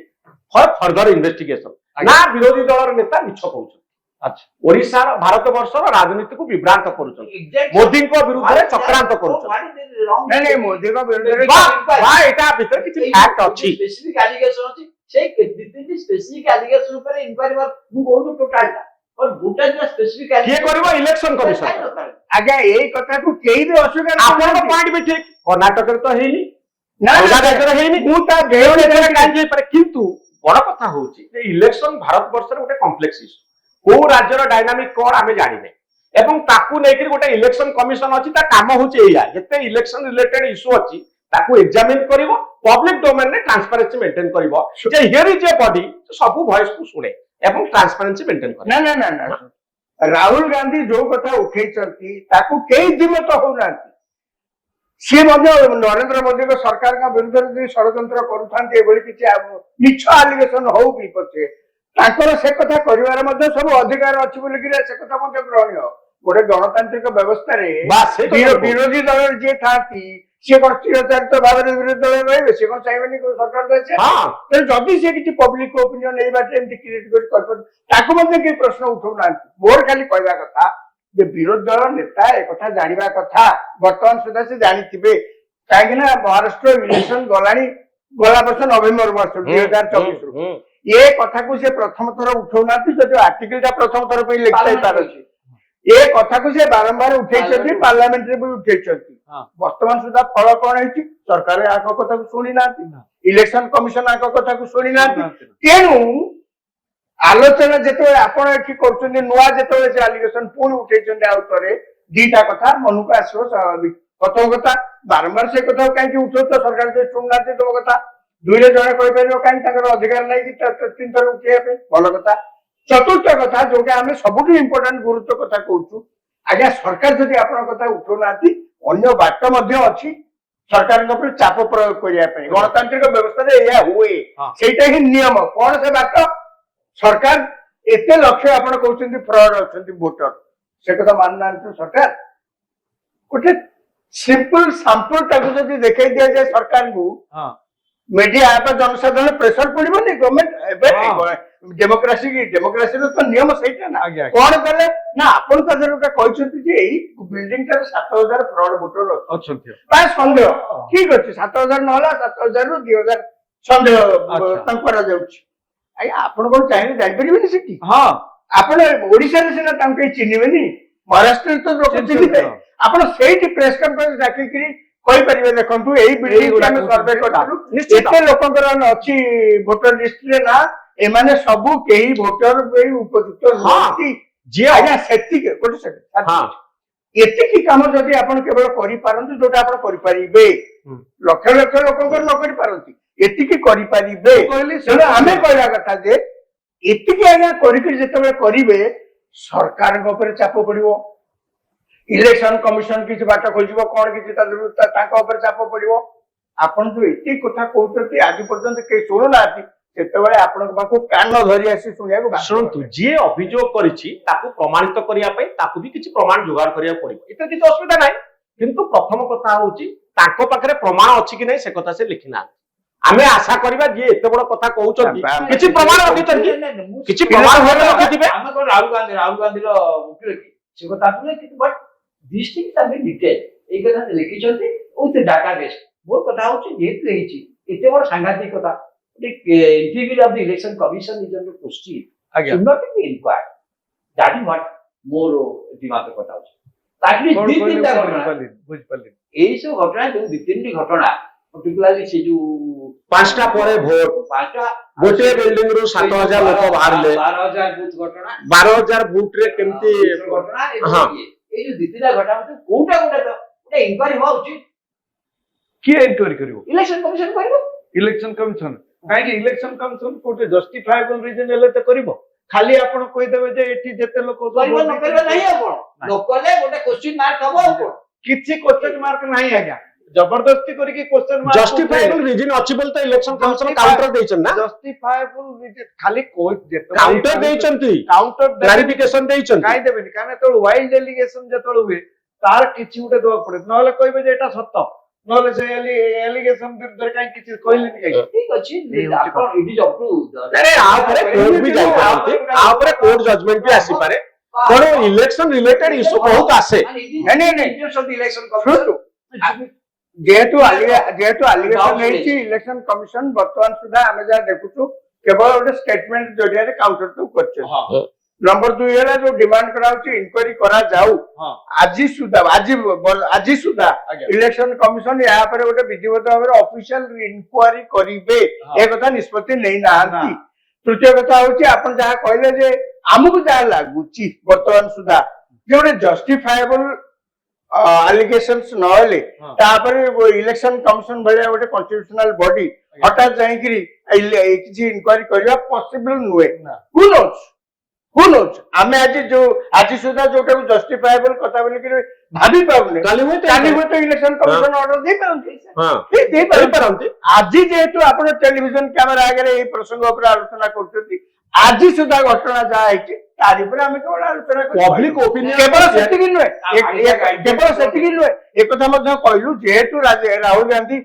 Speaker 4: ଫର ଫର୍ଦର ଇନଭେଷ୍ଟିଗେସନ ନା ବିରୋଧୀ ଦଳର ନେତା ମିଛ କହୁଛନ୍ତି।
Speaker 3: ଆଚ୍ଛା
Speaker 4: ଓଡିଶାର ଭାରତ ବର୍ଷର ରାଜନୀତିକୁ ବିଭ୍ରାନ୍ତ କରୁଛନ୍ତି ମୋଦିଙ୍କ ବିରୁଦ୍ଧରେ ଚକ୍ରାନ୍ତ କରୁଛନ୍ତି।
Speaker 1: ନାଇଁ ନାଇଁ ମୋଦିଙ୍କ ବିରୁଦ୍ଧରେ
Speaker 4: ବା ଏଇଟା ଭିତରେ କିଛି ଫ୍ୟାକ୍ଟ ଅଛି।
Speaker 5: ସ୍ପେସିଫିକ ଆଲିଗେସନ ଅଛି ସେଇ ଦି ତିନି ସ୍ପେସିଫିକ ଆଲିଗେସନ ଉପରେ ଇନକ୍ୱାରି ମୁଁ କହୁନି ଟୋଟାଲଟା और गोटा जो स्पेसिफिक
Speaker 4: କିଏ କରିବ ଇଲେକ୍ସନ କମିଶନ।
Speaker 1: ଆଜ୍ଞା ଏଇ କଥାକୁ କେହି ବି ଅସ୍ୱୀକାର
Speaker 4: ଆପଣଙ୍କ
Speaker 1: କରୁନାହାନ୍ତି।
Speaker 4: ପଏଣ୍ଟ ବି ଠିକ କର୍ଣ୍ଣାଟକରେ ତ ହେଇନି
Speaker 1: ନା
Speaker 4: ଅଲଗା
Speaker 1: ନା,
Speaker 4: ରାଜ୍ୟରେ ହେଇନି
Speaker 1: ମୁଁ ତା
Speaker 4: କେଉଁ
Speaker 1: ବେଳରେ
Speaker 4: ରାଜ୍ୟରେ କାହିଁକି ହେଇପାରେ କିନ୍ତୁ ବଡ କଥା ହଉଛି ଯେ ଇଲେକ୍ସନ ଭାରତ ବର୍ଷରେ ଗୋଟେ କମ୍ପ୍ଲେକ୍ସ ଇସ୍ୟୁ କୋଉ ରାଜ୍ୟର ଡାଇନାମିକ କଣ ଆମେ ଜାଣିନେ ଏବଂ ତାକୁ ନେଇକି ଗୋଟେ ଇଲେକ୍ସନ କମିଶନ ଅଛି ତା କାମ ହଉଛି ଏଇଆ ଯେତେ ଇଲେକ୍ସନ ରିଲେଟେଡ ଇସ୍ୟୁ ଅଛି ତାକୁ ଏକ୍ସାମିନ କରିବ ପବ୍ଲିକ ଡୋମେନରେ ଟ୍ରାନ୍ସପାରେନ୍ସି ମେଣ୍ଟେନ କରିବ ଯେ ହିୟର ଇଜ ଏ ବଡି ସବୁ ଭଏସକୁ ଶୁଣେ ଏବଂ ଟ୍ରାନ୍ସପାରେନ୍ସି ମେଣ୍ଟେନ କରେ।
Speaker 1: ନା ନା ନା ନା ରାହୁଲ ଗାନ୍ଧୀ ଯୋଉ କଥା ଉଠେଇଛନ୍ତି ତାକୁ କେହି ଦ୍ୱିମତ ହଉନାହାନ୍ତି। ସିଏ ମଧ୍ୟ ନରେନ୍ଦ୍ର ମୋଦୀଙ୍କ ସରକାରଙ୍କ ବିରୁଦ୍ଧରେ ଯଦି ଷଡଯନ୍ତ୍ର କରୁଥାନ୍ତି ଏଭଳି କିଛି ମିଛ ଆଲିଗେସନ ହଉ ବି ପଛେ ତାଙ୍କର ସେ କଥା କରିବାର ମଧ୍ୟ ସବୁ ଅଧିକାର ଅଛି ବୋଲିକିରି ସେ କଥା ମଧ୍ୟ ଗ୍ରହଣୀୟ। ଗୋଟେ ଗଣତାନ୍ତ୍ରିକ ବ୍ୟବସ୍ଥାରେ
Speaker 4: ବାସ୍ ସେଇ କଥା କହୁଛି।
Speaker 1: ବିରୋଧୀ ଦଳରେ ଯିଏ ଥାଆନ୍ତି ସିଏ କଣ ଚିରଚାରିତ ଭାବରେ ବିରୋଧୀ ଦଳରେ ରହିବେ ସିଏ କଣ ଚାହିଁବେନି ସରକାର
Speaker 4: ହଁ
Speaker 1: ତେଣୁ ଯଦି ସିଏ କିଛି ପବ୍ଲିକ ଓପିନିଅନ ଏଇ ବାଟରେ ଏମିତି କ୍ରିଏଟ କରି କରିପାରୁଛନ୍ତି ତାକୁ ମଧ୍ୟ କେହି ପ୍ରଶ୍ନ ଉଠଉନାହାନ୍ତି। ମୋର ଖାଲି କହିବା କଥା ଯେ ବିରୋଧୀ ଦଳ ନେତା ଏକଥା ଜାଣିବା କଥା ବର୍ତ୍ତମାନ ସୁଦ୍ଧା ସେ ଜାଣିଥିବେ କାହିଁକି ନା ମହାରାଷ୍ଟ୍ର ଇଲେକ୍ସନ ଗଲାଣି ଗଲା ବର୍ଷ ନଭେମ୍ବର ମାସ 2024 ଏ କଥାକୁ ସେ ପ୍ରଥମ ଥର ଉଠଉନାହାନ୍ତି ଯଦି ଆର୍ଟିକଲ ଟା ପ୍ରଥମ ଥର ପାଇଁ ଲେଖା ପାରୁଛି ଏ କଥାକୁ ସେ ବାରମ୍ବାର ଉଠେଇଛନ୍ତି ପାର୍ଲାମେଣ୍ଟରେ ବି ଉଠେଇଛନ୍ତି। ବର୍ତ୍ତମାନ ସୁଦ୍ଧା ଫଳ କଣ ହେଇଛି ସରକାର ଆଗ କଥାକୁ ଶୁଣି ନାହାନ୍ତି ଇଲେକ୍ସନ କମିଶନ ଆଗ କଥାକୁ ଶୁଣି ନାହାନ୍ତି। ତେଣୁ ଆଲୋଚନା ଯେତେବେଳେ ଆପଣ ଏଠି କରୁଛନ୍ତି ନୂଆ ଯେତେବେଳେ ସେ ଆଲିଗେସନ ପୁଣି ଉଠେଇଛନ୍ତି ଆଉ ଥରେ ଦିଟା କଥା ମନକୁ ଆସିବ ସ୍ୱାଭାବିକ। ପ୍ରଥମ କଥା ବାରମ୍ବାର ସେ କଥାକୁ କାହିଁକି ଉଠଉଛ ସରକାର ଯଦି ଶୁଣୁନାହାନ୍ତି ତମ କଥା ଦୁଇରେ ଜଣେ କହିପାରିବ କାହିଁକି ତାଙ୍କର ଅଧିକାର ନାହିଁ କି 3 ଥର ଉଠେଇବା ପାଇଁ ଭଲ କଥା। ଚତୁର୍ଥ କଥା ଯୋଉଟା ଆମେ ସବୁଠୁ ଇମ୍ପୋର୍ଟାଣ୍ଟ ଗୁରୁତ୍ୱ କଥା କହୁଛୁ ଆଜ୍ଞା ସରକାର ଯଦି ଆପଣଙ୍କ କଥା ଉଠଉନାହାନ୍ତି ଅନ୍ୟ ବାଟ ମଧ୍ୟ ଅଛି ସରକାରଙ୍କ ଉପରେ ଚାପ ପ୍ରୟୋଗ କରିବା ପାଇଁ ଗଣତାନ୍ତ୍ରିକ ବ୍ୟବସ୍ଥାରେ ଏହା ହୁଏ ସେଇଟା ହିଁ ନିୟମ। କଣ ସେ ବାଟ ସରକାର ଏତେ ଲକ୍ଷ୍ୟ ଆପଣ କହୁଛନ୍ତି ଫ୍ରଡ ଅଛନ୍ତି ଭୋଟର ସେ କଥା ମାନୁନାହାନ୍ତି ସରକାର ଗୋଟେ ସିମ୍ପଲ ସାମ୍ପଲ ତାକୁ ଯଦି ଦେଖେଇ ଦିଆଯାଏ ସରକାରଙ୍କୁ ମିଡିଆ ବା ଜନସାଧାରଣ ପ୍ରେସର ପଡିବନି ଗଭର୍ଣ୍ଣମେଣ୍ଟ ଏବେ ଡେମୋକ୍ରାସିର ତ ନିୟମ ସେଇଟା ନା କଣ କଲେ ନା ଆପଣ ତା ଦେହରେ ଗୋଟେ କହିଛନ୍ତି ଯେ ଏଇ ବିଲ୍ଡିଂ ଟାରେ 7,000 ଫ୍ରଡ ଭୋଟର ଅଛନ୍ତି ବା ସନ୍ଦେହ ଠିକ ଅଛି 7,000 ନହେଲା 7,000 ରୁ 2,000 ସନ୍ଦେହ ତାଙ୍କୁ କରାଯାଉଛି। ଆଜ୍ଞା ଆପଣ କଣ ଚାହିଁଲେ ଜାଣିପାରିବେନି ସେଠି ଆପଣ ଓଡିଶାରେ ସିନା ତାଙ୍କୁ କେହି ଚିହ୍ନିବେନି ମହାରାଷ୍ଟ୍ରରେ ତ ଲୋକ ଚିହ୍ନିବେ ଆପଣ ସେଇଠି ପ୍ରେସ କନଫରେନ୍ସ ଡାକିକିରି କହିପାରିବେ ଦେଖନ୍ତୁ ଏଇ ବିଲ୍ଡିଂ ଆମେ ସର୍ଭେ କରିଥିଲୁ ଏତେ ଲୋକଙ୍କର ଅଛି ଭୋଟର ଲିଷ୍ଟରେ ନା ଏମାନେ ସବୁ କେହି ଭୋଟର ପାଇଁ ଉପଯୁକ୍ତ ନୁହନ୍ତି। ଆଜ୍ଞା ସେତିକି ଗୋଟେ ସେକେଣ୍ଡ ଏତିକି କାମ ଯଦି ଆପଣ କେବଳ କରିପାରନ୍ତି ଯୋଉଟା ଆପଣ କରିପାରିବେ ଲକ୍ଷ ଲକ୍ଷ ଲୋକଙ୍କର ନ କରିପାରନ୍ତି ଏତିକି କରିପାରିବେ ତେଣୁ ଆମେ କହିବା କଥା ଯେ ଏତିକି ଆଜ୍ଞା କରିକି ଯେତେବେଳେ କରିବେ ସରକାରଙ୍କ ଉପରେ ଚାପ ପଡିବ ଇଲେକ୍ସନ କମିଶନ କିଛି ବାଟ ଖୋଜିବ କଣ କିଛି ତାଙ୍କ ଉପରେ ଚାପ ପଡିବ। ଆପଣ ଯୋଉ ଏତିକି କଥା କହୁଛନ୍ତି ଆଜି ପର୍ଯ୍ୟନ୍ତ କେହି ଶୁଣୁନାହାନ୍ତି ସେତେବେଳେ ଆପଣଙ୍କ ପାଖକୁ କାନ ଧରି ଆସି ଶୁଣିବାକୁ
Speaker 4: ଶୁଣନ୍ତୁ ଯିଏ ଅଭିଯୋଗ କରିଛି ତାକୁ ପ୍ରମାଣିତ କରିବା ପାଇଁ ତାକୁ ବି କିଛି ପ୍ରମାଣ ଯୋଗାଡ଼ କରିବାକୁ ପଡିବ ଏଥିରେ କିଛି ଅସୁବିଧା ନାହିଁ କିନ୍ତୁ ପ୍ରଥମ କଥା ହଉଛି ତାଙ୍କ ପାଖରେ ପ୍ରମାଣ ଅଛି କି ନାହିଁ ସେ କଥା ସେ ଲେଖିନାହାନ୍ତି। ଆମେ ଆଶା କରିବା ଯିଏ ଏତେ ବଡ କଥା କହୁଛନ୍ତି କିଛି ପ୍ରମାଣ ରଖିଛନ୍ତି କିଛି ପ୍ରମାଣ ରଖିଥିବେ।
Speaker 5: ଆମେ କଣ ରାହୁଲ ଗାନ୍ଧୀର ଓକିଲ କି ସେ କଥା ଆସିଲେ କିନ୍ତୁ but this things R very detail ଏଇ କଥା ଲେଖିଛନ୍ତି ଉଇଥ୍ ଡାଟାବେସ୍। ମୋର କଥା ହଉଛି ଯେହେତୁ ହେଇଛି ଏତେ ବଡ ସାଂଘାତିକ କଥା integrity of the election commission is under question should not be inquired. That is what more ଦିମାଗ କଥା ହଉଛି। ଏଇ ସବୁ ଘଟଣା ଯୋଉ 2-3ଟି ଘଟଣା particularly ସେ ଯୋଉ
Speaker 4: 5ଟା ପରେ ଭୋଟ
Speaker 5: 5ଟା
Speaker 4: ଗୋଟିଏ ବିଲ୍ଡିଂ ରୁ 7,000 ଲୋକ ବାହାରିଲେ
Speaker 5: 12,000 ବୁଥ ଘଟଣା
Speaker 4: 12,000 ବୁଥ ରେ କେମିତି
Speaker 5: ଘଟଣା
Speaker 4: ହଁ।
Speaker 5: ଏଇ ଯୋଉ 2-3ଟା ଘଟଣା ଭିତରେ କୋଉଟା ଗୋଟେ ଇନକ୍ୱାରି ହବା ଉଚିତ
Speaker 3: କିଏ ଏନକ୍ୱାରି କରିବ
Speaker 5: ଇଲେକ୍ସନ କମିଶନ କରିବ
Speaker 3: ଇଲେକ୍ସନ କମିଶନ କାହିଁକି ଇଲେକ୍ସନ କମିଶନ କୋଉଠି ଜଷ୍ଟିଫାଏବଲ ରିଜନ ହେଲେ ତ କରିବ ଖାଲି ଆପଣ କହିଦେବେ ଯେ ଏଠି ଯେତେ ଲୋକ
Speaker 5: କରିବ ନ କରିବ ନାହିଁ ଆଉ କଣ ନ କଲେ ଗୋଟେ କ୍ୱେଶ୍ଚିନ୍ ମାର୍କ ହବ ଆଉ କଣ
Speaker 3: କିଛି କ୍ୱେଶ୍ଚନ ମାର୍କ ନାହିଁ ଆଜ୍ଞା ଜବରଦସ୍ତି କରିକି କ୍ୱେଶ୍ଚନ ମାର୍କ
Speaker 4: ଜଷ୍ଟିଫାଏबल ରିଜନ ଅଛି ବୋଲି ତ ଇଲେକ୍ସନ କମିଶନ କାଉଣ୍ଟର ଦେଇଛନ୍ତି ନା
Speaker 3: ଜଷ୍ଟିଫାଏବଲ ରିଜନ ଖାଲି
Speaker 4: କାଉଣ୍ଟର ଦେଇଛନ୍ତି
Speaker 3: କାଉଣ୍ଟର
Speaker 4: କ୍ଲାରିଫିକେସନ ଦେଇଛନ୍ତି
Speaker 3: କାହିଁ ଦେବେନି କାରଣ ଯେତେବେଳେ ୱାଇଲ୍ଡ ଏଲିଗେସନ ଯେତେବେଳେ ହୁଏ ତାର କିଛି ଗୋଟେ ଦେବାକୁ ପଡେ ନହେଲେ କହିବେ ଯେ ଏଟା ସତ ନହେଲେ ସେ ଏଲିଗେସନ ବିରୁଦ୍ଧରେ କାହିଁ କିଛି କହିଲେନି କାହିଁକି
Speaker 5: ଠିକ ଅଛି ଆପଣ ଇଟ୍ ଇଜ ଅପ୍ ଟୁ
Speaker 4: ନାଇଁ ଆ ଉପରେ କୋର୍ଟ ବି ଯାଇପାରନ୍ତି ଆ ଉପରେ କୋର୍ଟ ଜଜମେଣ୍ଟ ବି ଆସିପାରେ ତେଣୁ ଇଲେକ୍ସନ ରିଲେଟେଡ ଇସ୍ୟୁ ବହୁତ ଆସେ
Speaker 3: ଶୁଣନ୍ତୁ ଯେହେତୁ ଆଲିଗେସନ ହେଇଛି ଇଲେକ୍ସନ କମିଶନ ବର୍ତ୍ତମାନ ସୁଦ୍ଧା ଆମେ ଯାହା ଦେଖୁଛୁ କେବଳ ଗୋଟେ ଷ୍ଟେଟମେଣ୍ଟ ଜରିଆରେ କାଉଣ୍ଟର ତ କରିଛନ୍ତି ନମ୍ବର 2 ହେଲା ଯୋଉ ଡିମାଣ୍ଡ କରାଯାଉଛି ଇନକ୍ୱାରି କରାଯାଉ ଆଜି ସୁଦ୍ଧା ଇଲେକ୍ସନ କମିଶନ ଏହା ଉପରେ ଗୋଟେ ବିଧିବଦ୍ଧ ଭାବରେ ଅଫିସିଆଲ ଇନକ୍ୱାରି କରିବେ ଏ କଥା ନିଷ୍ପତ୍ତି ନେଇନାହାନ୍ତି ତୃତୀୟ କଥା ହଉଛି ଆପଣ ଯାହା କହିଲେ ଯେ ଆମକୁ ଯାହା ଲାଗୁଛି ବର୍ତ୍ତମାନ ସୁଦ୍ଧା ଯେ ଗୋଟେ ଜଷ୍ଟିଫାଏବଲ ଆଲିଗେସନ୍ସ ନହେଲେ ତାପରେ ଇଲେକ୍ସନ କମିଶନ ଭଳିଆ ଗୋଟେ କନଷ୍ଟିଟ୍ୟୁସନାଲ ବଡି ହଠାତ୍ ଯାଇକିରି କିଛି ଇନକ୍ୱାରି କରିବା ପସିବଲ ନୁହେଁ Who knows? ଆମେ ଆଜି ସୁଦ୍ଧା ଯୋଉଟାକୁ ଜଷ୍ଟିଫାଏବଲ କଥା ବୋଲିକି ଭାବି ପାରୁନେ କାଲି ହୁଏତ ଇଲେକ୍ସନ କମିଶନ ଅର୍ଡର ଦେଇପାରନ୍ତି ଆଜି ଯେହେତୁ ଆପଣ ଟେଲିଭିଜନ କ୍ୟାମେରା ଆଗରେ ଏଇ ପ୍ରସଙ୍ଗ ଉପରେ ଆଲୋଚନା କରୁଛନ୍ତି ଆଜି ସୁଦ୍ଧା ଘଟଣା ଯାହା ହେଇଛି ତାରି ଉପରେ ଆମେ କେବଳ ଆଲୋଚନା
Speaker 4: ପବ୍ଲିକ ଓପିନିଅନ
Speaker 3: କେବଳ ସେତିକି ନୁହେଁ ଏକଥା ମଧ୍ୟ କହିଲୁ ଯେହେତୁ ରାହୁଲ ଗାନ୍ଧୀ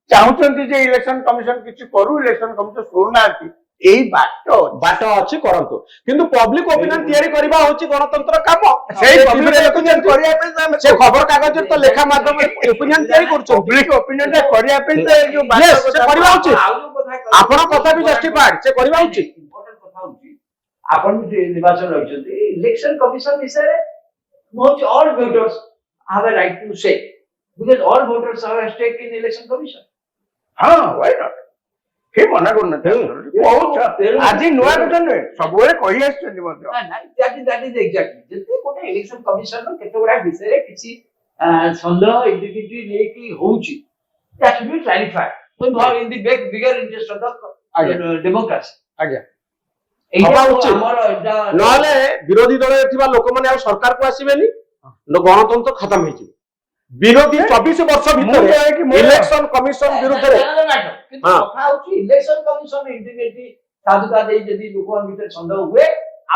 Speaker 3: ଚାହୁଁଛନ୍ତି ଯେ ଇଲେକ୍ସନ କମିଶନ କିଛି କରୁ ଇଲେକ୍ସନ କମିଶନ ଶୁଣୁନାହାନ୍ତି ଏଇ ବାଟ
Speaker 4: ଅଛି କରନ୍ତୁ କିନ୍ତୁ ପବ୍ଲିକ ଓପିନିଅନ ତିଆରି କରିବା ହଉଛି ଗଣତନ୍ତ୍ର କାମ
Speaker 3: ସେଇ କରିବା ପାଇଁ
Speaker 4: ସେ ଖବର କାଗଜରେ ତ ଲେଖା ମାଧ୍ୟମରେ ଓପିନିଅନ ତିଆରି କରୁଛନ୍ତି
Speaker 3: ପବ୍ଲିକ ଓପିନିଅନ ଟା କରିବା ପାଇଁ ତ ଏଇ ଯୋଉ
Speaker 4: ସେ କରିବା ଉଚିତ ଆପଣ କଥା ବି ଜଷ୍ଟିଫାଏଡ ସେ କରିବା ଉଚିତ
Speaker 5: ଇମ୍ପୋର୍ଟାଣ୍ଟ କଥା ହଉଛି ଆପଣ ବି ନିର୍ବାଚନ ରହିଛନ୍ତି ଇଲେକ୍ସନ କମିଶନ ବିଷୟରେ ହଉଛି all voters have a right to say because all voters have a stake in election commission
Speaker 3: ହଁ why not କିଏ ମନା କରୁନାହାନ୍ତି ଆଜି ନୂଆ କଥା ନୁହେଁ ସବୁବେଳେ କହି ଆସିଛନ୍ତି ମଧ୍ୟ
Speaker 5: that is exactly ଯଦି ଗୋଟେ ଇଲେକ୍ସନ କମିଶନ କେତେ ଗୁଡା ବିଷୟରେ କିଛି ସନ୍ଦେହ ଇଣ୍ଟିଗ୍ରିଟି ନେଇକି ହଉଛି that should be clarified in the bigger interest of the democracy
Speaker 3: ଆଜ୍ଞା
Speaker 4: ନହେଲେ ବିରୋଧୀ ଦଳରେ ଥିବା ଲୋକମାନେ ଆଉ ସରକାରକୁ ଆସିବେନି ଗଣତନ୍ତ୍ର ଖତମ ହେଇଯିବ ବିରୋଧୀ 24 ବର୍ଷ ଭିତରେ ଇଲେକ୍ସନ କମିଶନ ବିରୁଦ୍ଧରେ
Speaker 5: କଥା ହଉଛି ଇଲେକ୍ସନ କମିଶନ ଇଣ୍ଟିଗ୍ରିଟି ସାଧୁତା ଦେଇ ଯଦି ଲୋକଙ୍କ ଭିତରେ ସନ୍ଦେହ ହୁଏ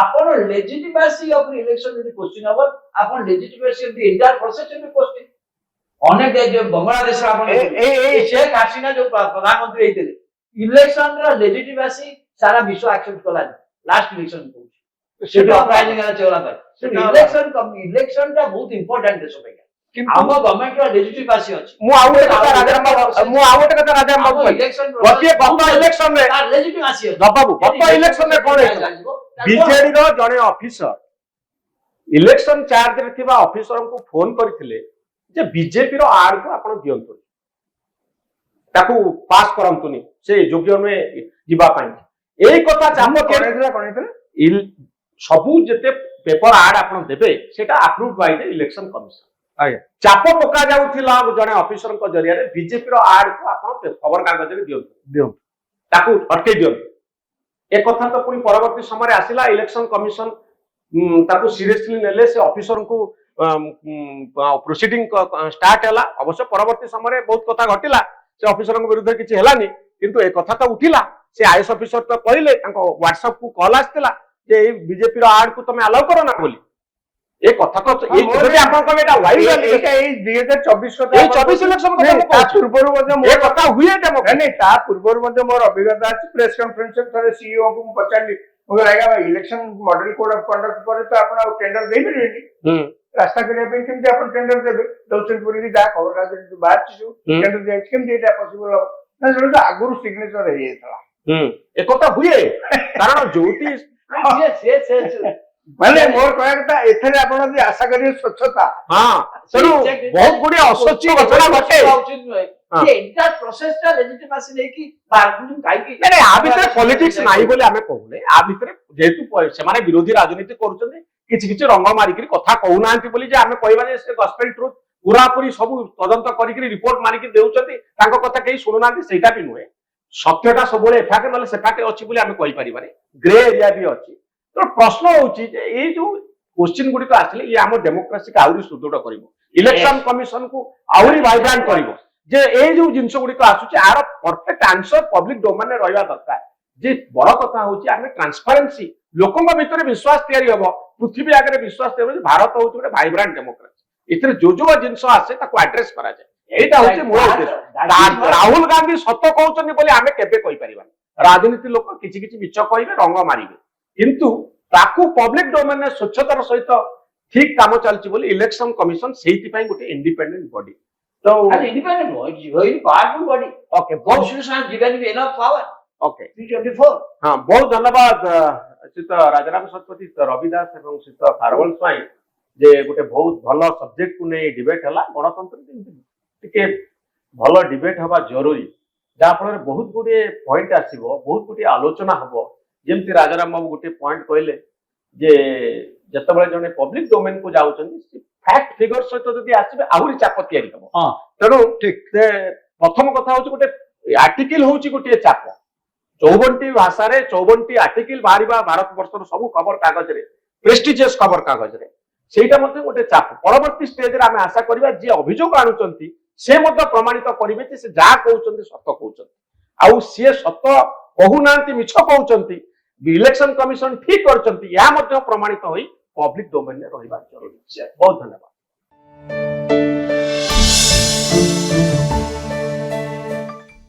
Speaker 5: ଆପଣ ଲେଜିଟିମାସି ଅଫ୍ ଇଲେକ୍ସନ ଯଦି କ୍ୱେଶ୍ଚିନ୍ ହବ ଆପଣ ଲେଜିଟିମାସି ଅଫ୍ ଦି ଏଣ୍ଟାୟାର ପ୍ରୋସେସ ଯଦି କ୍ୱେଶ୍ଚିନ୍ ଅନେକ ବାଂଲାଦେଶରେ ଆପଣ ଶେଖ୍ ହାସିନା ଯୋଉ ପ୍ରଧାନମନ୍ତ୍ରୀ ହେଇଥିଲେ ଇଲେକ୍ସନର ଲେଜିଟିମାସି ସାରା ବିଶ୍ୱ ଆକ୍ସେପ୍ଟ କଲାନି ଲାଷ୍ଟ ଇଲେକ୍ସନ କହୁଛି ସେଠି ଅପରାଇଜିଂ ହେଲା ଚେହରା ପାଇଁ ଇଲେକ୍ସନ ଟା ବହୁତ ଇମ୍ପୋର୍ଟାଣ୍ଟ ଦେଶ ପାଇଁ ଆମ ଗଭର୍ଣ୍ଣମେଣ୍ଟର ଲେଜିଟିମାସି ଅଛି
Speaker 4: ମୁଁ ଆଉ ଗୋଟେ କଥା ରାଜାରାମ ବାବୁ ଗତ ଇଲେକ୍ସନରେ
Speaker 5: ଲେଜିଟିମାସି ଅଛି
Speaker 4: ବାବୁ ଗତ ଇଲେକ୍ସନରେ କଣ ହେଇଥିଲା ବିଜେଡିର ଜଣେ ଅଫିସର ଇଲେକ୍ସନ ଚାର୍ଜରେ ଥିବା ଅଫିସରଙ୍କୁ ଫୋନ କରିଥିଲେ ଯେ ବିଜେପିର ଆଡକୁ ଆପଣ ଦିଅନ୍ତୁ ତାକୁ ପାସ୍ କରନ୍ତୁନି ସେ ଯୋଗ୍ୟ ନୁହେଁ ଯିବା ପାଇଁ ଏଇ କଥା ଚାପ
Speaker 3: କଣ
Speaker 4: ସବୁ ଯେତେ ପେପର ଆଡ ଆପଣ ଦେବେ ସେଟା ଆପ୍ରୁଭ ବାଇ ଦ ଇଲେକ୍ସନ କମିଶନ
Speaker 3: ଆଜ୍ଞା
Speaker 4: ଚାପ ପକା ଯାଉଥିଲା ଜଣେ ଅଫିସରଙ୍କ ଜରିଆରେ ବିଜେପିର ଆଡକୁ ଆପଣ ଖବର କାଗଜରେ ଦିଅନ୍ତୁ ତାକୁ ଅଟକେଇ ଦିଅନ୍ତୁ ଏ କଥା ତ ପୁଣି ପରବର୍ତ୍ତୀ ସମୟରେ ଆସିଲା ଇଲେକ୍ସନ କମିଶନ ତାକୁ ସିରିୟସଲି ନେଲେ ସେ ଅଫିସରଙ୍କୁ ପ୍ରୋସିଡିଂ ଷ୍ଟାର୍ଟ ହେଲା ଅବଶ୍ୟ ପରବର୍ତ୍ତୀ ସମୟରେ ବହୁତ କଥା ଘଟିଲା ସେ ଅଫିସରଙ୍କ ବିରୁଦ୍ଧରେ କିଛି ହେଲାନି କିନ୍ତୁ ଏ କଥା ତ ଉଠିଲା ସେ ଆଇଏସ୍ ଅଫିସର ତ କହିଲେ ତାଙ୍କ ହ୍ୱାଟ୍ସଆପ କୁ କଲ୍ ଆସିଥିଲା ଯେ ଏଇ ବିଜେପିର ଆଡ କୁ ତମେ ଆଲାଉ କର ନା ବୋଲି ଏ କଥା ତ ଯଦି ଆପଣ କହିବେ ଏଟା
Speaker 3: ଏଇ 2024
Speaker 4: ଏଇ 24 ଇଲେକ୍ସନ କଥା
Speaker 3: ପୂର୍ବରୁ ମଧ୍ୟ
Speaker 4: ଏ କଥା ହୁଏ
Speaker 3: ନାଇଁ ତା ପୂର୍ବରୁ ମଧ୍ୟ ମୋର ଅଭିଜ୍ଞତା ଅଛି ପ୍ରେସ କନଫରେନ୍ସ ଥରେ ସିଇଓ କୁ ମୁଁ ପଚାରିଲି ଆଜ୍ଞା election model code of conduct ପରେ ତ ଆପଣ ଆଉ ଟେଣ୍ଡର ଦେଇପାରିବେନି ରାସ୍ତା କରିବା ପାଇଁ କେମିତି ଆପଣ ଟେଣ୍ଡର ଦେବେ ଦଉଛନ୍ତି ବୋଲି ଯାହା ଖବର କାଗଜରେ ବାହାରିଛି ସବୁ ଟେଣ୍ଡର ଦିଆଯାଇଛି କେମିତି ଏଇଟା ପସିବଲ ହବ ନା ସେଟା ଆଗରୁ ସିଗ୍ନେଚର ହେଇଯାଇଥିଲା
Speaker 4: ଏ କଥା ହୁଏ କାରଣ ଯୋଉଠି
Speaker 1: ମାନେ ମୋର କହିବା କଥା ଏଥିରେ ଆପଣ ଯଦି ଆଶା କରିବେ ସ୍ୱଚ୍ଛତା
Speaker 4: ହଁ ତେଣୁ ବହୁତ ଗୁଡିଏ ଅସଚ୍ୟ ଘଟଣା ଘଟେ
Speaker 5: ଏଣ୍ଟାର ପ୍ରୋସେସଟା ଲେଜିଟିମାସି ନେଇକି କାହିଁକି
Speaker 4: ନାଇଁ ଆ ଭିତରେ ପଲିଟିକ୍ସ ନାହିଁ ବୋଲି ଆମେ କହୁନେ ଆ ଭିତରେ ଯେହେତୁ ସେମାନେ ବିରୋଧୀ ରାଜନୀତି କରୁଛନ୍ତି କିଛି କିଛି ରଙ୍ଗ ମାରିକିରି କଥା କହୁନାହାନ୍ତି ବୋଲି ଯେ ଆମେ କହିବା ଯେ ସେ ଗସ୍ପେଲ ଟ୍ରୁଥ ପୁରାପୁରି ସବୁ ତଦନ୍ତ କରିକିରି ରିପୋର୍ଟ ମାରିକି ଦେଉଛନ୍ତି ତାଙ୍କ କଥା କେହି ଶୁଣୁନାହାନ୍ତି ସେଇଟା ବି ନୁହେଁ ସତ୍ୟଟା ସବୁବେଳେ ଏଫାକେ ନହେଲେ ସେଫାକେ ଅଛି ବୋଲି ଆମେ କହିପାରିବାନି ଗ୍ରେ ଏରିଆ ବି ଅଛି ତ ପ୍ରଶ୍ନ ହଉଛି ଯେ ଏଇ ଯୋଉ କ୍ୱେଶ୍ଚିନ୍ ଗୁଡିକ ଆସିଲେ ଇଏ ଆମ ଡେମୋକ୍ରାସିକୁ ଆହୁରି ସୁଦୃଢ କରିବ ଇଲେକ୍ସନ କମିଶନକୁ ଆହୁରି ଭାଇବ୍ରାଣ୍ଟ କରିବ ଯେ ଏଇ ଯୋଉ ଜିନିଷ ଗୁଡିକ ଆସୁଛି ଆର ପରଫେକ୍ଟ ଆନ୍ସର ପବ୍ଲିକ ଡୋମେନରେ ରହିବା ଦରକାର ଯେ ବଡ କଥା ହଉଛି ଆମେ ଟ୍ରାନ୍ସପାରେନ୍ସି ଲୋକଙ୍କ ଭିତରେ ବିଶ୍ୱାସ ତିଆରି ହବ ପୃଥିବୀ ଆଗରେ ବିଶ୍ୱାସ ତିଆରି ହବ ଭାରତ ହଉଛି ଗୋଟେ ଭାଇବ୍ରାଣ୍ଟ ଡେମୋକ୍ରାସି ଏଥିରେ ଯୋଉ ଜିନିଷ ଆସେ ତାକୁ ଆଡ୍ରେସ କରାଯାଏ ଏଇଟା ହଉଛି ମୂଳ ଉଦ୍ଦେଶ୍ୟ ରାହୁଲ ଗାନ୍ଧୀ ସତ କହୁଛନ୍ତି ବୋଲି ଆମେ କେବେ କହିପାରିବାନି ରାଜନୀତି ଲୋକ କିଛି କିଛି ମିଛ କହିବେ ରଙ୍ଗ ମାରିବେ କିନ୍ତୁ ତାକୁ ପବ୍ଲିକ ଡୋମେନରେ ସ୍ୱଚ୍ଛତାର ସହିତ ଠିକ କାମ ଚାଲିଛି ବୋଲି ଇଲେକ୍ସନ କମିଶନ ସେଇଥିପାଇଁ ଗୋଟେ ଇଣ୍ଡିପେଣ୍ଡେଣ୍ଟ ବଡି ତ
Speaker 5: independent body, it's a very powerful body.
Speaker 4: Okay
Speaker 5: Constitution has given you enough power.
Speaker 4: Okay
Speaker 5: 324.
Speaker 4: ହଁ ବହୁତ ଧନ୍ୟବାଦ ଶ୍ରୀତ ରାଜାରାମ ଶତପଥୀ ରବି ଦାସ ଏବଂ ଶ୍ରୀତ ଖାରବେଳ ସ୍ୱାଇଁ ଯେ ଗୋଟେ ବହୁତ ଭଲ ସବଜେକ୍ଟକୁ ନେଇ ଡିବେଟ୍ ହେଲା ଗଣତନ୍ତ୍ର ଟିକେ ଭଲ ଡିବେଟ୍ ହେବା ଜରୁରୀ ଯାହାଫଳରେ ବହୁତ ଗୁଡ଼ିଏ ପଏଣ୍ଟ ଆସିବ ବହୁତ ଗୁଡ଼ିଏ ଆଲୋଚନା ହବ ଯେମିତି ରାଜାରାମ ବାବୁ ଗୋଟେ ପଏଣ୍ଟ କହିଲେ ଯେ ଯେତେବେଳେ ଜଣେ ପବ୍ଲିକ ଡୋମେନକୁ ଯାଉଛନ୍ତି ଫ୍ୟାକ୍ଟ ଫିଗର ସହିତ ଯଦି ଆସିବେ ଆହୁରି ଚାପ ତିଆରି ହବ ତେଣୁ ଠିକ ପ୍ରଥମ କଥା ହଉଛି ଗୋଟେ ଆର୍ଟିକିଲ ହଉଛି ଗୋଟିଏ ଚାପ 54ଟି ଭାଷାରେ 54ଟି ଆର୍ଟିକିଲ ବାହାରିବା ଭାରତ ବର୍ଷର ସବୁ ଖବର କାଗଜରେ ପ୍ରେଷ୍ଟିଜିୟସ୍ ଖବର କାଗଜରେ ସେଇଟା ମଧ୍ୟ ଗୋଟେ ଚାପ ପରବର୍ତ୍ତୀ ଷ୍ଟେଜରେ ଆମେ ଆଶା କରିବା ଯିଏ ଅଭିଯୋଗ ଆଣୁଛନ୍ତି ସେ ମଧ୍ୟ ପ୍ରମାଣିତ କରିବେ ଯେ ସେ ଯାହା କହୁଛନ୍ତି ସତ କହୁଛନ୍ତି ଆଉ ସିଏ ସତ କହୁନାହାନ୍ତି ମିଛ କହୁଛନ୍ତି ଇଲେକ୍ସନ କମିଶନ ଠିକ କରିଛନ୍ତି ଏହା ମଧ୍ୟ ପ୍ରମାଣିତ ହୋଇ ପବ୍ଲିକ ଡୋମେନରେ ରହିବା ଜରୁରୀ ବହୁତ ଧନ୍ୟବାଦ।